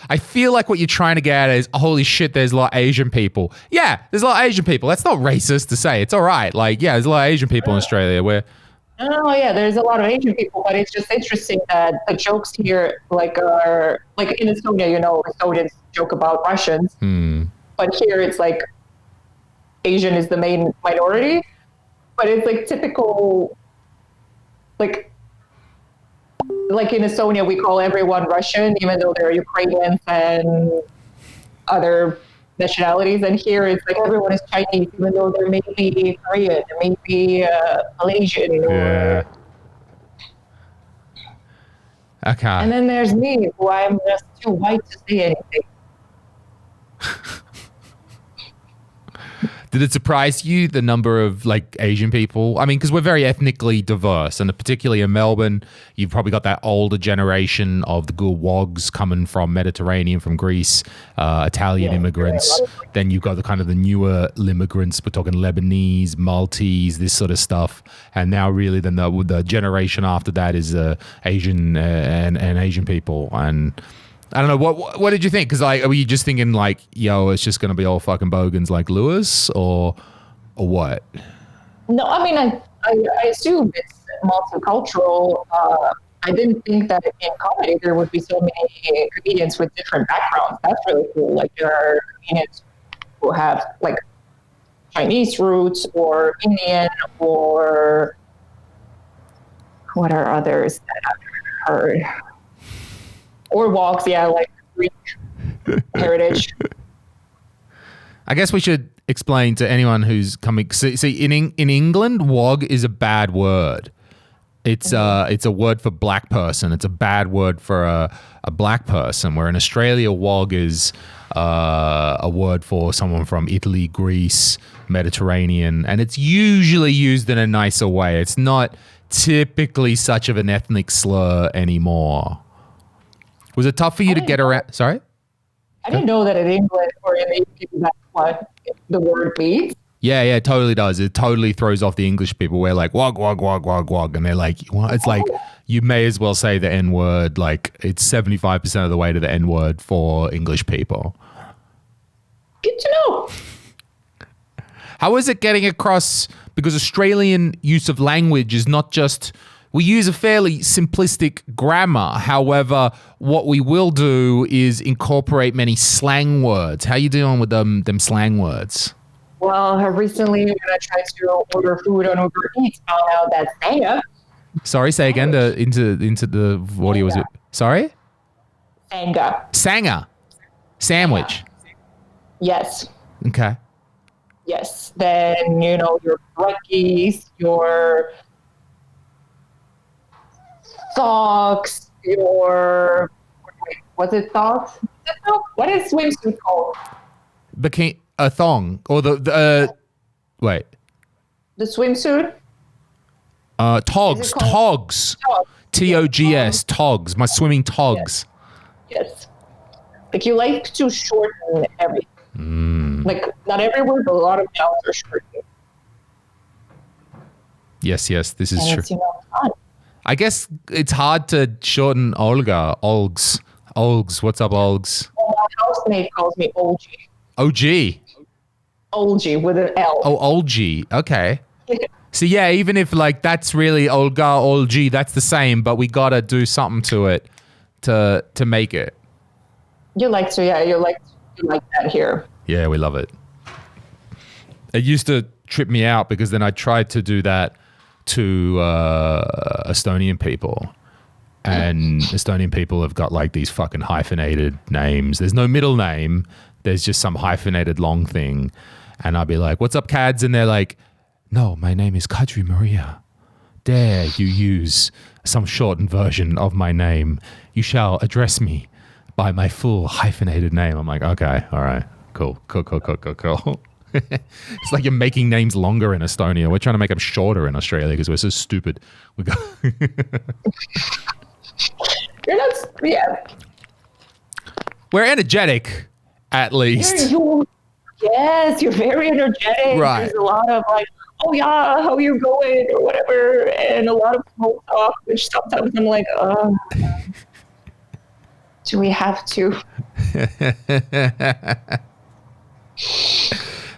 I feel like what you're trying to get at is, holy shit, there's a lot of Asian people. Yeah, there's a lot of Asian people. That's not racist to say. It's all right. Like, yeah, there's a lot of Asian people in Australia where... Oh, yeah, there's a lot of Asian people, but it's just interesting that the jokes here, are, like in Estonia, Estonians joke about Russians. But here it's like Asian is the main minority. But it's like typical... Like in Estonia, we call everyone Russian, even though they're Ukrainians and other nationalities, and here it's like everyone is Chinese, even though there may be Korean, there may be Malaysian, Yeah. or Okay. and then there's me, who I'm just too white to say anything. Did it surprise you, the number of like Asian people? I mean, because we're very ethnically diverse, and particularly in Melbourne, you've probably got that older generation of the good wogs coming from Mediterranean, from Greece, Italian immigrants. Then you've got the kind of the newer immigrants. We're talking Lebanese, Maltese, this sort of stuff. And now really then the generation after that is Asian and Asian people. And I don't know, what did you think? Because like, were you just thinking like, yo, it's just going to be all fucking bogans like Lewis, or what? No, I mean, I assume it's multicultural. I didn't think that in comedy there would be so many comedians with different backgrounds. That's really cool. Like there are comedians who have like Chinese roots or Indian, or what are others that I've heard? Or wogs, yeah, like Greek heritage. I guess we should explain to anyone who's coming. See, in England, wog is a bad word. It's a word for black person. It's a bad word for a black person. Where in Australia, wog is a word for someone from Italy, Greece, Mediterranean, and it's usually used in a nicer way. It's not typically such of an ethnic slur anymore. Was it tough for you to get around? Sorry? I didn't know that in England or in Asian people that's what the word means. Yeah, it totally does. It totally throws off the English people. We're like, wog, wog, wog, wog, wog. And they're like, well, it's like, you may as well say the N word. Like, it's 75% of the way to the N word for English people. Good to know. How is it getting across? Because Australian use of language is not just... We use a fairly simplistic grammar. However, what we will do is incorporate many slang words. How you doing with them slang words? Well, recently when I tried to order food on Uber Eats, found out that sanga. Sorry, say again. Into the audio was it? Sorry. Sanga. Sandwich. Yes. Okay. Yes. Then your brekkies, your socks, was it socks? What is swimsuit called? A thong or wait. The swimsuit? Togs. Togs. Togs. Togs. My swimming togs. Yes. Like you like to shorten everything. Like not everywhere, but a lot of nouns are shortened. Yes, this is true. It's, fun. I guess it's hard to shorten Olga. Olgs. What's up, Olgs? Well, my housemate calls me OG. OG. OG with an L. Oh, OG. Okay. So yeah, even if like that's really Olga, that's the same, but we gotta do something to it to make it. You like that here. Yeah, we love it. It used to trip me out because then I tried to do that to Estonian people, and Estonian people have got like these fucking hyphenated names. There's no middle name. There's just some hyphenated long thing. And I'll be like, what's up, Cads? And they're like, no, my name is Kadri Maria. Dare you use some shortened version of my name? You shall address me by my full hyphenated name. I'm like, okay, all right, cool. It's like you're making names longer in Estonia. We're trying to make them shorter in Australia because we're so stupid. We got You're not. Yeah. We're energetic, at least. Yes, you're very energetic. Right. There's a lot of like, oh yeah, how you going or whatever, and a lot of small talk, which sometimes I'm like, do we have to?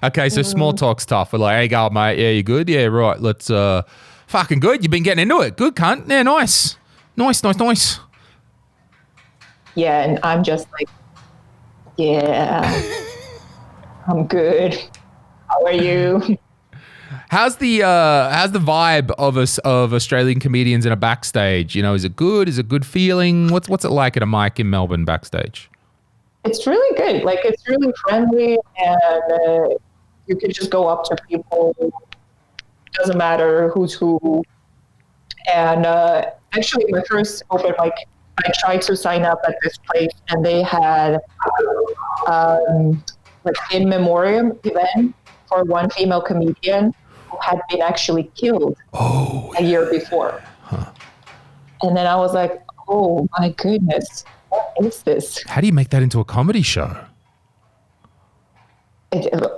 Okay, so small talk's tough. We're like, hey, go, mate. Yeah, you good? Yeah, right. Let's, fucking good. You've been getting into it. Good, cunt. Yeah, nice. Nice. Yeah, and I'm just like, yeah, I'm good. How are you? How's the vibe of Australian comedians in a backstage? Is it good? Is it a good feeling? What's it like at a mic in Melbourne backstage? It's really good. Like, it's really friendly, and you can just go up to people. Doesn't matter who's who. And actually, my first open mic, I tried to sign up at this place, and they had like in memoriam event for one female comedian who had been actually killed a year before. Huh. And then I was like, oh my goodness, what is this? How do you make that into a comedy show?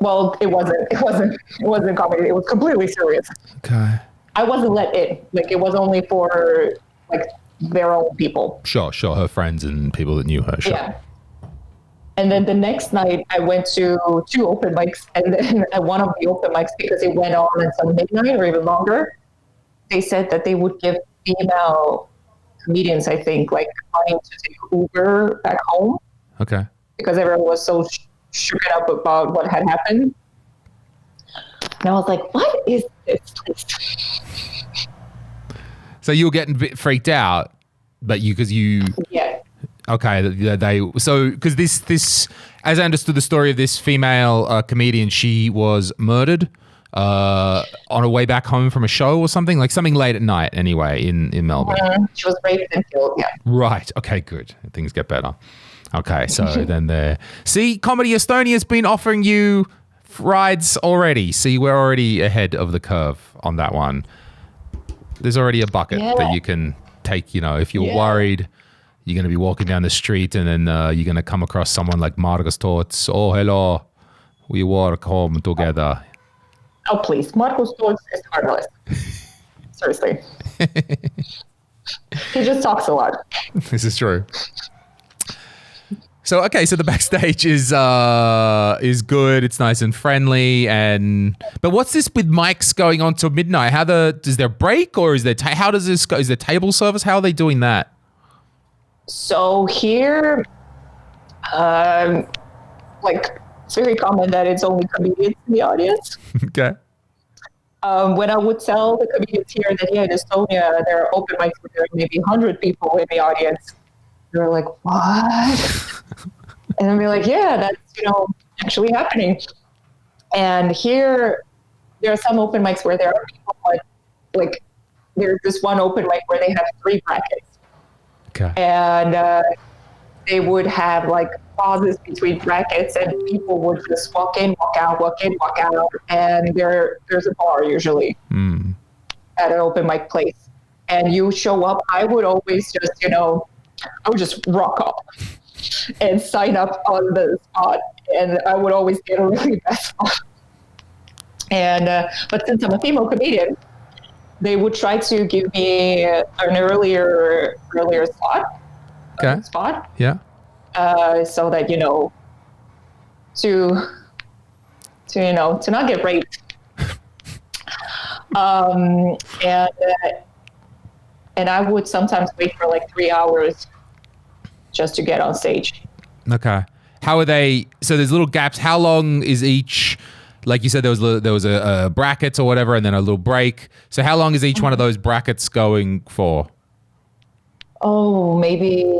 Well, it wasn't comedy. It was completely serious. Okay. I wasn't let in. Like, it was only for like their own people. Sure. Her friends and people that knew her. Sure. Yeah. And then the next night, I went to 2 open mics, and then at one of the open mics, because it went on until midnight or even longer, they said that they would give female comedians, I think, like money to take Uber back home. Okay. Because everyone was so shooken up about what had happened. And I was like, what is this place? So you were getting a bit freaked out, but because you... Yeah. Okay, because this, as I understood the story of this female comedian, she was murdered on her way back home from a show or something late at night. Anyway, in Melbourne, she was raped and killed. Yeah. Right. Okay. Good. Things get better. Okay. So then Comedy Estonia's been offering you rides already. See, we're already ahead of the curve on that one. There's already a bucket that you can take. If you're worried. You're going to be walking down the street, and then you're going to come across someone like Margus Toots. Oh, hello. We work home together. Oh, please. Margus Toots is harmless. Seriously. He just talks a lot. This is true. So the backstage is good. It's nice and friendly. But what's this with mics going on till midnight? Is there a break, or is there how does this go? Is there table service? How are they doing that? So here, it's very common that it's only comedians in the audience. Okay. When I would tell the comedians here that in Estonia, there are open mics where there are maybe 100 people in the audience, they're like, what? And I'd be like, yeah, that's, actually happening. And here, there are some open mics where there are people, but like, there's this one open mic where they have 3 brackets. Okay. And they would have like pauses between brackets, and people would just walk in, walk out, walk in, walk out. And there's a bar usually at an open mic place. And you show up, I would always just, I would just rock up and sign up on the spot. And I would always get a really bad spot. And, but since I'm a female comedian, they would try to give me an earlier slot. Okay. Spot. Yeah. So that to not get raped. And I would sometimes wait for like 3 hours just to get on stage. Okay. How are they? So there's little gaps. How long is each? Like you said, there was a brackets or whatever, and then a little break. So how long is each one of those brackets going for? Oh, maybe.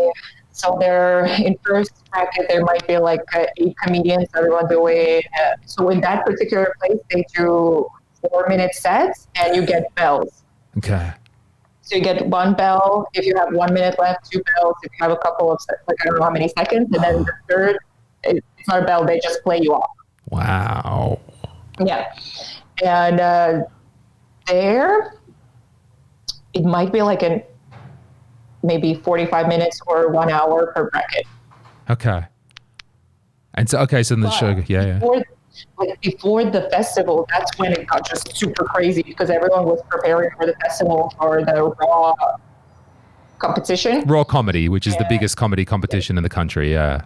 So they're in first bracket, there might be like 8 comedians, everyone doing. So in that particular place, they do 4-minute sets, and you get bells. Okay. So you get 1 bell if you have 1 minute left, 2 bells if you have a couple of, like, I don't know how many seconds, and then the third, it's not a bell, they just play you off. Wow. Yeah. And there, it might be like maybe 45 minutes or 1 hour per bracket. Okay. And so, so in the show, before the festival, that's when it got just super crazy, because everyone was preparing for the festival for the Raw competition. Raw Comedy, which is the biggest comedy competition in the country, yeah.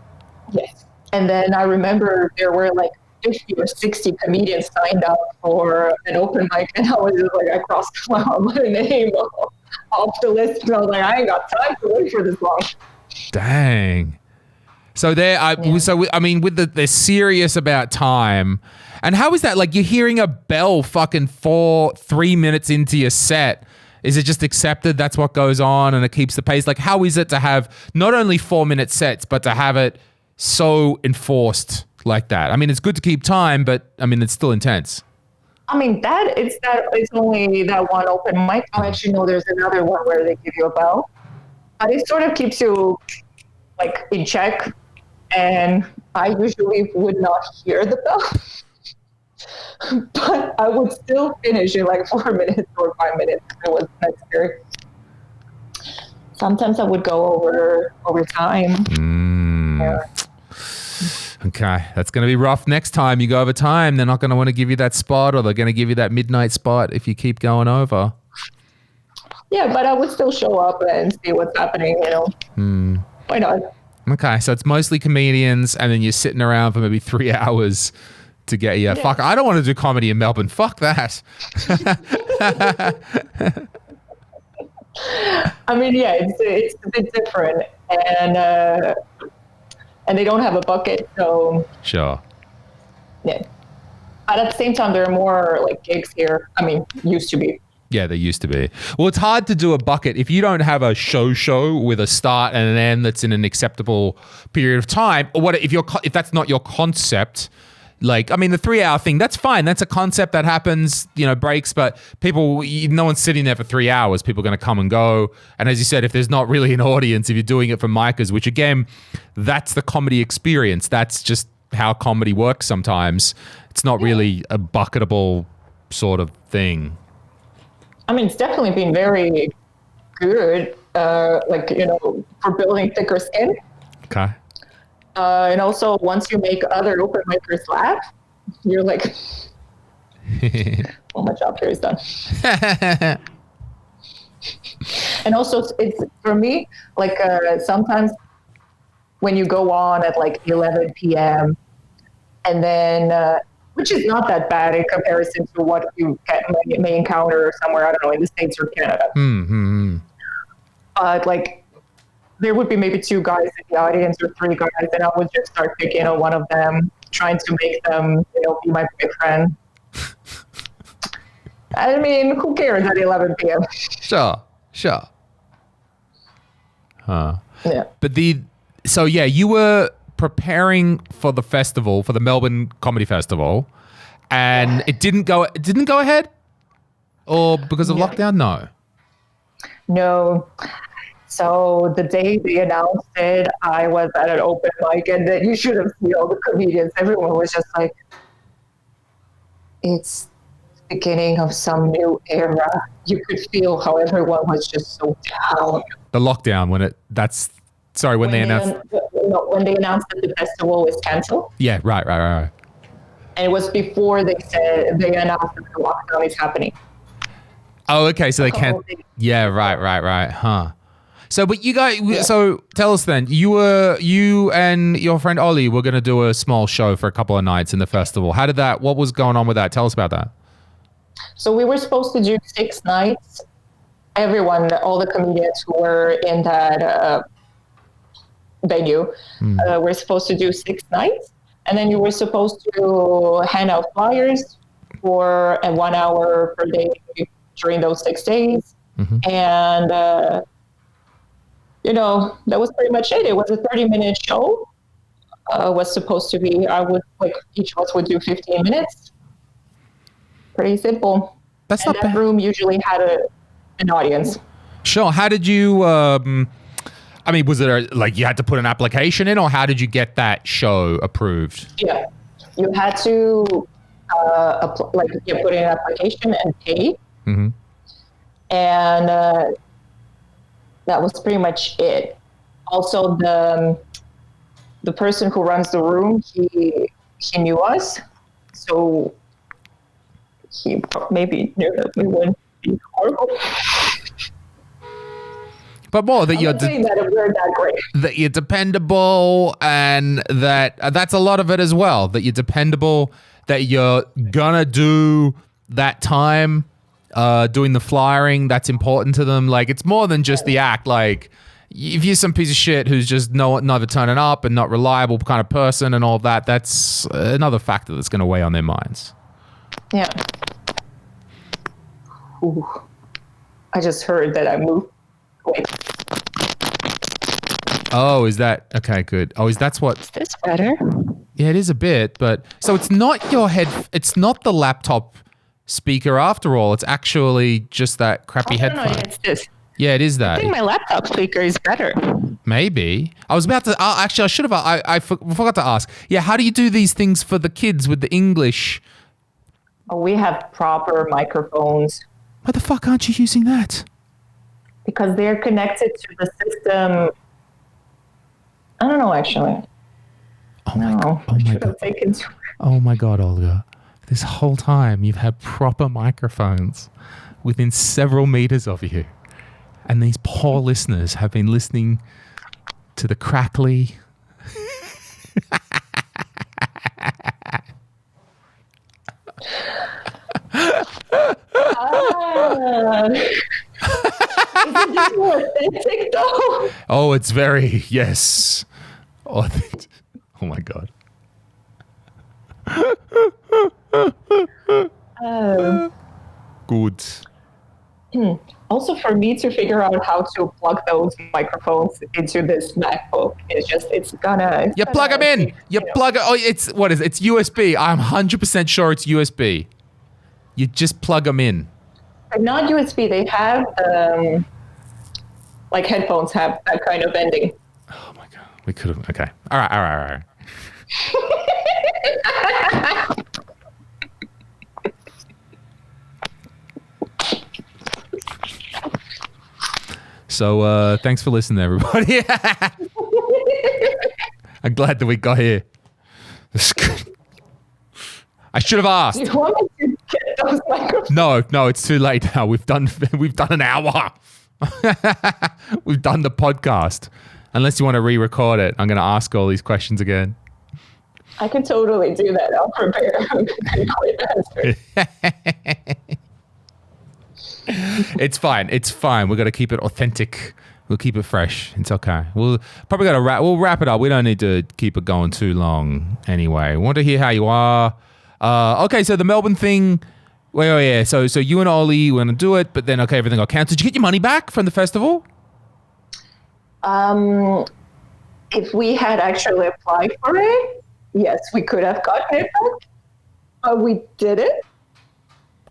Yes. And then I remember there were like 50 or 60 comedians signed up for an open mic, and I was just like, I crossed my name off the list, and I was like, I ain't got time to wait for this long. Dang. So they're serious about time. And how is that? Like, you're hearing a bell fucking 3 minutes into your set. Is it just accepted that's what goes on and it keeps the pace? Like, how is it to have not only 4-minute sets, but to have it so enforced like that? I mean, it's good to keep time, but I mean, it's still intense. I mean, it's only that one open mic. I actually know there's another one where they give you a bell, but it sort of keeps you like in check. And I usually would not hear the bell, but I would still finish in like 4 minutes or 5 minutes if it was necessary. Sometimes I would go over time. Yeah. Okay, that's going to be rough next time you go over time. They're not going to want to give you that spot, or they're going to give you that midnight spot if you keep going over. Yeah, but I would still show up and see what's happening, Why not? Okay, so it's mostly comedians, and then you're sitting around for maybe 3 hours to get you. Yeah. Fuck, I don't want to do comedy in Melbourne. Fuck that. I mean, yeah, it's a bit different, and they don't have a bucket, so sure. Yeah, but at the same time, there are more like gigs here. I mean, used to be. Yeah, there used to be. Well, it's hard to do a bucket if you don't have a show with a start and an end that's in an acceptable period of time. Or what if that's not your concept? Like, I mean, the 3 hour thing, that's fine. That's a concept that happens, breaks, but no one's sitting there for 3 hours. People are going to come and go. And as you said, if there's not really an audience, if you're doing it for micers, which again, that's the comedy experience. That's just how comedy works sometimes. It's not really a bucketable sort of thing. I mean, it's definitely been very good, for building thicker skin. Okay. And also, once you make other open micers laugh, you're like, well, my job here is done. And also, it's for me, like sometimes when you go on at like 11 p.m. and then, which is not that bad in comparison to what you may encounter somewhere, I don't know, in the States or Canada. Mm-hmm. Like, there would be maybe 2 guys in the audience or 3 guys, and I would just start picking on one of them, trying to make them, be my boyfriend. I mean, who cares at 11 p.m.? Sure. Huh. Yeah. But you were preparing for the festival, for the Melbourne Comedy Festival, and it didn't go ahead? Or because of lockdown? No. So the day they announced it, I was at an open mic, and then you should have seen all the comedians. Everyone was just like, it's the beginning of some new era. You could feel how everyone was just so down. The lockdown, when they announced... when they announced that the festival was canceled. Yeah, right. And it was before they announced that the lockdown is happening. Oh, okay, so they can't... Yeah, right. Huh. So, but you guys... Yeah. So, tell us then, you and your friend Ollie were going to do a small show for a couple of nights in the festival. What was going on with that? Tell us about that. So, we were supposed to do 6 nights. Everyone, all the comedians who were in that... venue. We're supposed to do 6 nights, and then you were supposed to hand out flyers for 1 hour per day during those 6 days. Mm-hmm. And that was pretty much it. It was a 30-minute show. Was supposed to be, each of us would do 15 minutes. Pretty simple. That's not bad. That room usually had an audience. Sure. How did you was it you had to put an application in, or how did you get that show approved? Yeah, you had to put in an application and pay. Mm-hmm. And that was pretty much it. Also, the person who runs the room, he knew us, so he maybe knew that we wouldn't be horrible. But more that we're that great. That you're dependable, and that's a lot of it as well. That you're dependable, that you're gonna do that time, doing the flyering. That's important to them. Like, it's more than just the act. Like, if you're some piece of shit who's just neither turning up and not reliable kind of person and all of that, that's another factor that's going to weigh on their minds. Yeah. Ooh. I just heard that I moved. Wait. Oh, is that okay? Good. Oh, that's what? Is this better? Yeah, it is a bit, but so it's not your head. It's not the laptop speaker after all. It's actually just that crappy headphone. No, it's this. Yeah, it is that. I think my laptop speaker is better. Maybe. I was about to. Actually, I should have. I forgot to ask. Yeah, how do you do these things for the kids with the English? Oh, we have proper microphones. Why the fuck aren't you using that? Because they're connected to the system. I don't know, actually. Oh my god! Oh my god! Oh my god, Olga! This whole time you've had proper microphones within several meters of you, and these poor listeners have been listening to the crackly. Isn't this more authentic though? Oh, it's very, yes. Oh my god. Good. Also, for me to figure out how to plug those microphones into this MacBook, it's gonna. You plug them in. Plug it. Oh, it's USB. I'm 100% sure it's USB. You just plug them in. They're not USB. They have like headphones have that kind of ending. Oh my god. We could have. Okay. All right. So thanks for listening, everybody. I'm glad that we got here. I should have asked. You want me to get those microphones? No, it's too late now. We've done an hour. We've done the podcast. Unless you want to re-record it, I'm going to ask all these questions again. I can totally do that. I'll prepare a quick answer. It's fine. We've got to keep it authentic. We'll keep it fresh. It's okay. We'll probably got to we'll wrap it up. We don't need to keep it going too long anyway. Want to hear how you are. Okay, so the Melbourne thing. Well, yeah. So you and Ollie were going to do it, but then everything got cancelled. Did you get your money back from the festival? If we had actually applied for it, yes, we could have gotten it back, but we didn't.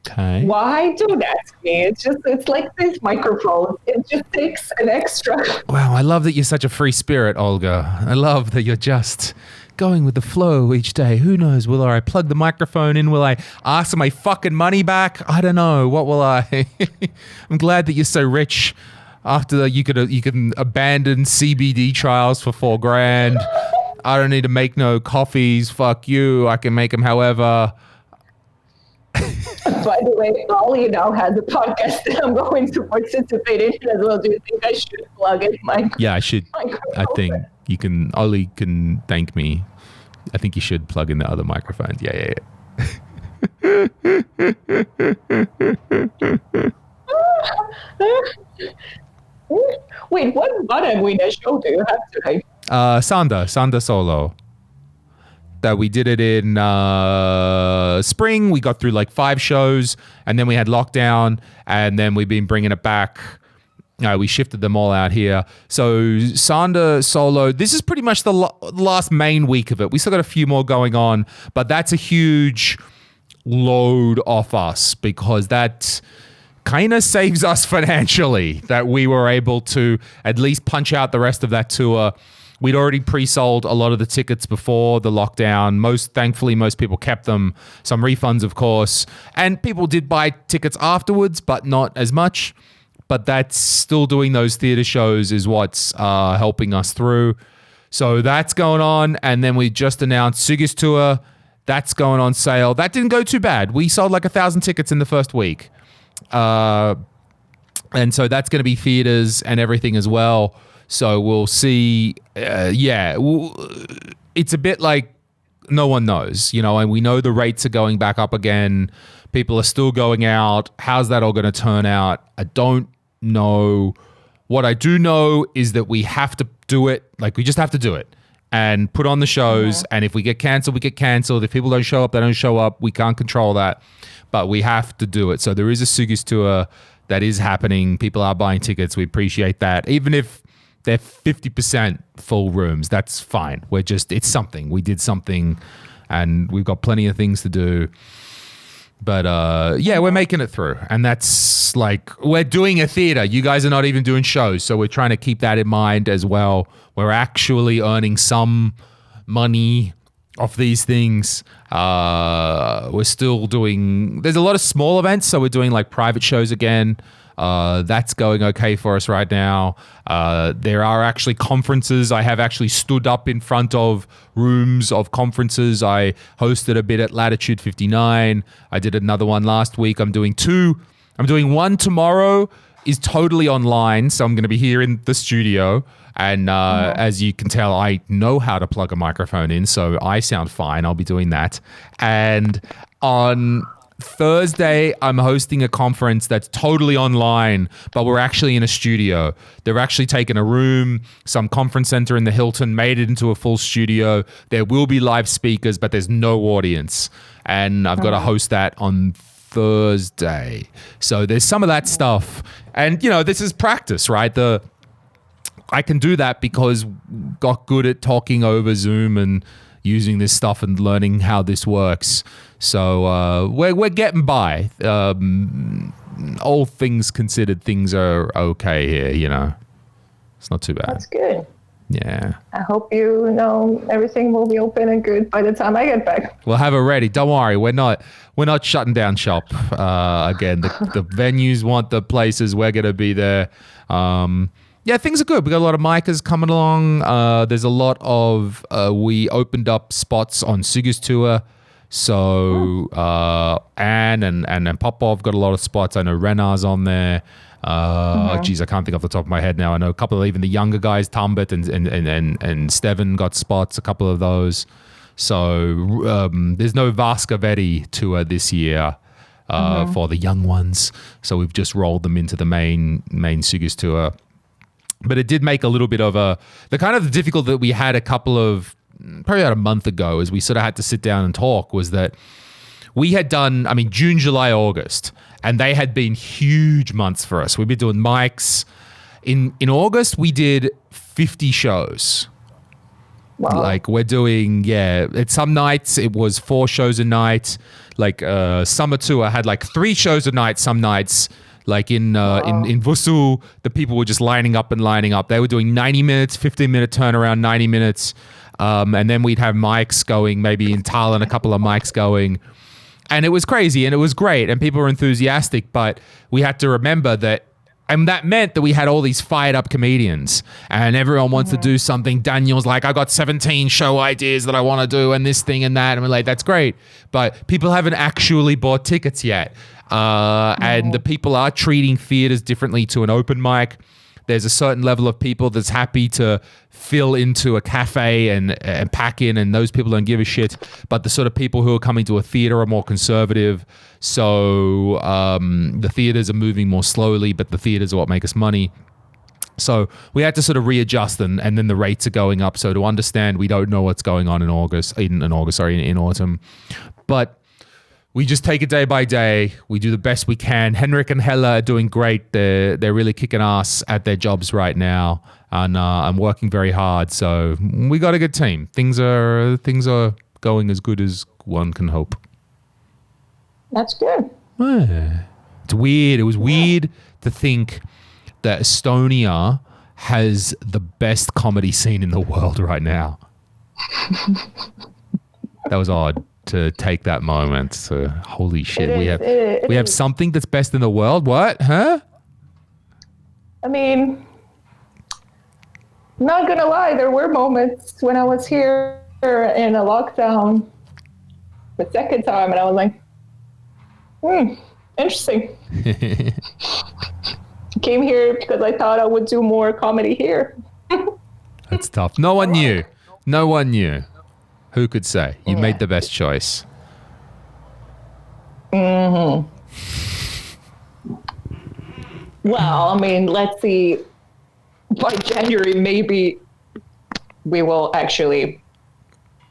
Okay. Why don't ask me? It's like this microphone. It just takes an extra. Wow, I love that you're such a free spirit, Olga. I love that you're just going with the flow each day. Who knows? Will I plug the microphone in? Will I ask for my fucking money back? I don't know. What will I? I'm glad that you're so rich. After you can abandon CBD trials for $4,000. I don't need to make no coffees. Fuck you. I can make them however. By the way, Ollie now has a podcast that I'm going to participate in as well. Do you think I should plug it? Yeah, I should. I think you can. Ollie can thank me. I think you should plug in the other microphones. Yeah. Wait, what button we show do you have today? Sanda Solo. That we did it in spring. We got through like 5 shows, and then we had lockdown, and then we've been bringing it back. We shifted them all out here. So Sanda Solo, this is pretty much the last main week of it. We still got a few more going on, but that's a huge load off us because that kind of saves us financially that we were able to at least punch out the rest of that tour. We'd already pre-sold a lot of the tickets before the lockdown. Thankfully, most people kept them. Some refunds, of course. And people did buy tickets afterwards, but not as much. But that's still doing those theater shows is what's helping us through. So that's going on. And then we just announced Sigis Tour. That's going on sale. That didn't go too bad. We sold like 1,000 tickets in the first week. And so that's going to be theaters and everything as well. So we'll see. It's a bit like no one knows, and we know the rates are going back up again. People are still going out. How's that all going to turn out? I don't know. What I do know is that we have to do it. Like, we just have to do it and put on the shows. Mm-hmm. And if we get canceled, we get canceled. If people don't show up, they don't show up. We can't control that, but we have to do it. So there is a Sigis Tour that is happening. People are buying tickets. We appreciate that. Even if they're 50% full rooms. That's fine. It's something. We did something, and we've got plenty of things to do. But yeah, we're making it through. And that's like, we're doing a theater. You guys are not even doing shows. So we're trying to keep that in mind as well. We're actually earning some money off these things. We're still doing, there's a lot of small events. So we're doing like private shows again. That's going okay for us right now. There are actually conferences. I have actually stood up in front of rooms of conferences. I hosted a bit at Latitude 59. I did another one last week. I'm doing two. I'm doing one tomorrow, is totally online. So I'm going to be here in the studio. And as you can tell, I know how to plug a microphone in. So I sound fine. I'll be doing that. And on Thursday, I'm hosting a conference that's totally online, but we're actually in a studio. They're actually taken a room, some conference center in the Hilton, made it into a full studio. There will be live speakers, but there's no audience. And I've got to host that on Thursday. So there's some of that stuff. And, you know, this is practice, right? I can do that because got good at talking over Zoom and using this stuff and learning how this works. So we're getting by. All things considered, things are okay here, you know. It's not too bad. That's good. Yeah. I hope everything will be open and good by the time I get back. We'll have it ready. Don't worry. We're not shutting down shop again. The venues want the places. We're going to be there. Yeah, things are good. We got a lot of micers coming along. There's a lot of we opened up spots on Suga's tour. So Anne and Popov got a lot of spots. I know Renar's on there. Geez, I can't think off the top of my head now. I know a couple of even the younger guys, Tumbit and Steven got spots, a couple of those. So there's no Vaskavetti tour this year for the young ones. So we've just rolled them into the main Suga's tour. But it did make a little bit of the kind of difficult that we had probably about a month ago, as we sort of had to sit down and talk, was that we had done, June, July, August, and they had been huge months for us. We've been doing mics. In August, we did 50 shows. Wow. Like we're doing, some nights it was 4 shows a night. Like summer tour had like 3 shows a night some nights. Like in Vusu, the people were just lining up. They were doing 90 minutes, 15-minute turnaround, 90 minutes. And then we'd have mics going, maybe in Tallinn, a couple of mics going. And it was crazy and it was great. And people were enthusiastic. But we had to remember that, and that meant that we had all these fired up comedians and everyone wants to do something. Daniel's like, I got 17 show ideas that I want to do and this thing and that. And we're like, that's great. But people haven't actually bought tickets yet. And the people are treating theaters differently to an open mic. There's a certain level of people that's happy to fill into a cafe and pack in, and those people don't give a shit. But the sort of people who are coming to a theater are more conservative. So the theaters are moving more slowly, but the theaters are what make us money. So we had to sort of readjust, and then the rates are going up. So to understand, we don't know what's going on in autumn. But we just take it day by day. We do the best we can. Henrik and Hella are doing great. They're really kicking ass at their jobs right now, and I'm working very hard. So we got a good team. Things are going as good as one can hope. That's good. It's weird. It was weird to think that Estonia has the best comedy scene in the world right now. That was odd. To take that moment to holy shit, we have something that's best in the world. What? Huh? Not gonna lie, there were moments when I was here in a lockdown the second time, and I was like, interesting. Came here because I thought I would do more comedy here. That's tough. No one knew. Who could say? You made the best choice. Well, let's see. By January, maybe we will actually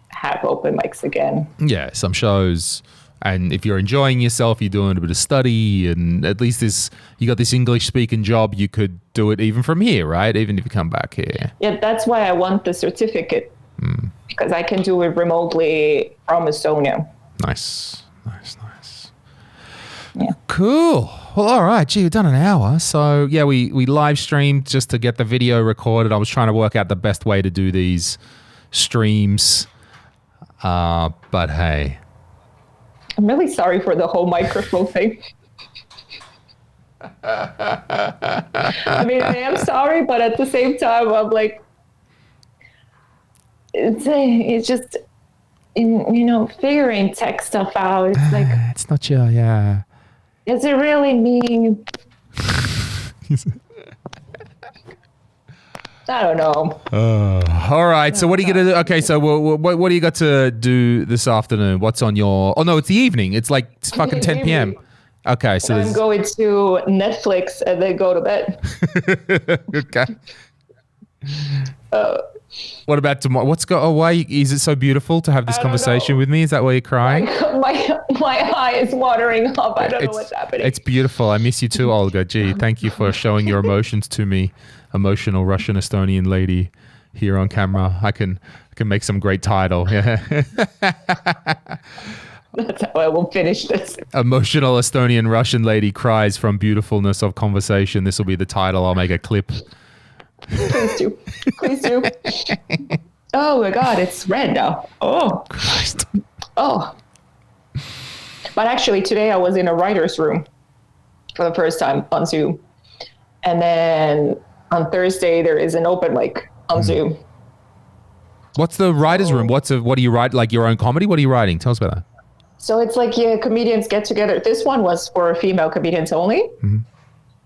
have open mics again. Yeah, some shows. And if you're enjoying yourself, you're doing a bit of study, and at least you got this English speaking job, you could do it even from here, right? Even if you come back here. Yeah, that's why I want the certificate, because I can do it remotely from Estonia. Nice. Yeah. Cool. Well, all right. Gee, we've done an hour. So, yeah, we live streamed just to get the video recorded. I was trying to work out the best way to do these streams. But hey. I'm really sorry for the whole microphone thing. I mean, I am sorry, but at the same time, I'm like, it's just, figuring tech stuff out. It's like, it's not your, yeah. Does it really mean? I don't know. All right. So what are you going to do? Okay. So what do you got to do this afternoon? What's on your... Oh, no, it's the evening. It's like it's fucking 10 p.m. Okay. So I'm going to Netflix and then go to bed. Okay. What about tomorrow? Why is it so beautiful to have this conversation with me? Is that why you're crying? My eye is watering up. I don't know what's happening. It's beautiful. I miss you too, Olga. Gee, thank you for showing your emotions to me. Emotional Russian Estonian lady here on camera. I can make some great title. Yeah. That's how I will finish this. Emotional Estonian Russian lady cries from beautifulness of conversation. This will be the title. I'll make a clip. Please do. Oh my God, it's red now. Oh. Christ. Oh. But actually today I was in a writer's room for the first time on Zoom. And then on Thursday there is an open mic on Zoom. What's the writer's room? What do you write? Like your own comedy? What are you writing? Tell us about that. So it's like, comedians get together. This one was for female comedians only. Mm-hmm.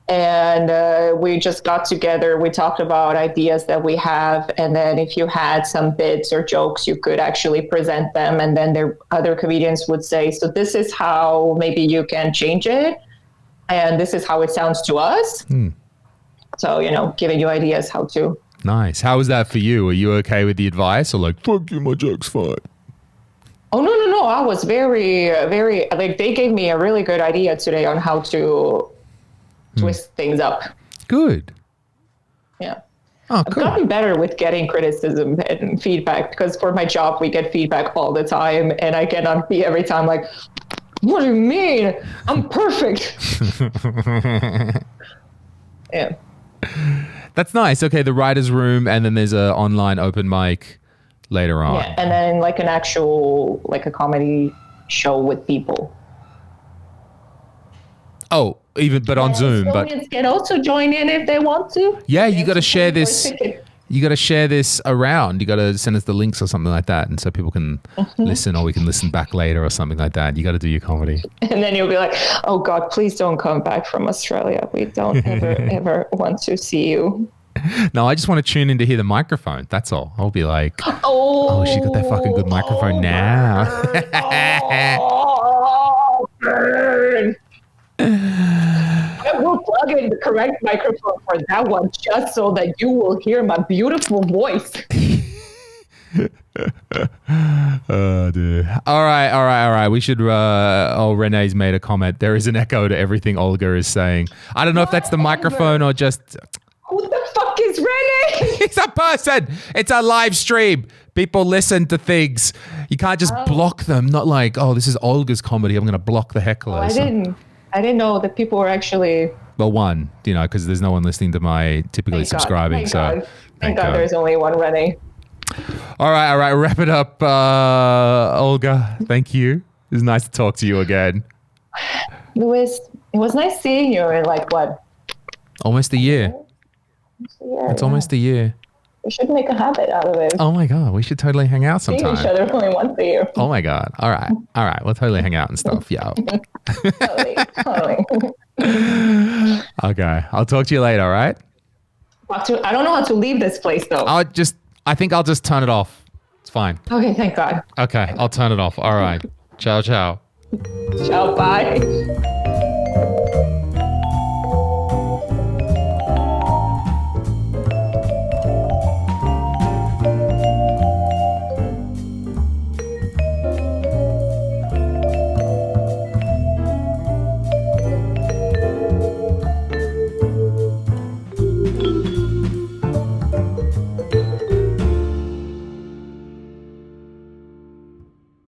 And we just got together. We talked about ideas that we have. And then if you had some bits or jokes, you could actually present them. And then other comedians would say, so this is how maybe you can change it. And this is how it sounds to us. So, giving you ideas how to. Nice. How was that for you? Are you okay with the advice or like, fuck you, my joke's fine? Oh, no. I was very, very, like they gave me a really good idea today on how to twist things up. Good. Yeah. Oh, cool. I've gotten better with getting criticism and feedback because for my job, we get feedback all the time. And I cannot be every time like, what do you mean? I'm perfect. Yeah. That's nice. Okay, the writer's room, and then there's an online open mic later on. Yeah, and then like an actual, like a comedy show with people. Oh, but on Zoom. But can also join in if they want to. Yeah, you got to share this. You got to share this around. You got to send us the links or something like that, and so people can listen, or we can listen back later or something like that. You got to do your comedy. And then you'll be like, "Oh God, please don't come back from Australia. We don't ever want to see you." No, I just want to tune in to hear the microphone. That's all. I'll be like, "Oh, she got that fucking good microphone now." Burn. I will plug in the correct microphone for that one just so that you will hear my beautiful voice. Oh, dude. All right. We should... Renee's made a comment. There is an echo to everything Olga is saying. I don't know if that's the microphone or just... Who the fuck is Renee? It's a person. It's a live stream. People listen to things. You can't just block them. Not like, this is Olga's comedy. I'm going to block the heckler. I didn't know that people were actually... Well, one, because there's no one listening to my typically subscribing. Thank God there's only one Renee. All right. Wrap it up, Olga. Thank you. It was nice to talk to you again. It was nice seeing you in like what? Almost a year. It's almost a year. We should make a habit out of it. Oh my God, we should totally hang out sometime. See each other only once a year. Oh my God. All right. We'll totally hang out and stuff. Yeah. Totally. Okay. I'll talk to you later. All right. I don't know how to leave this place though. I think I'll just turn it off. It's fine. Okay. Thank God. Okay. I'll turn it off. All right. Ciao. Ciao. Bye.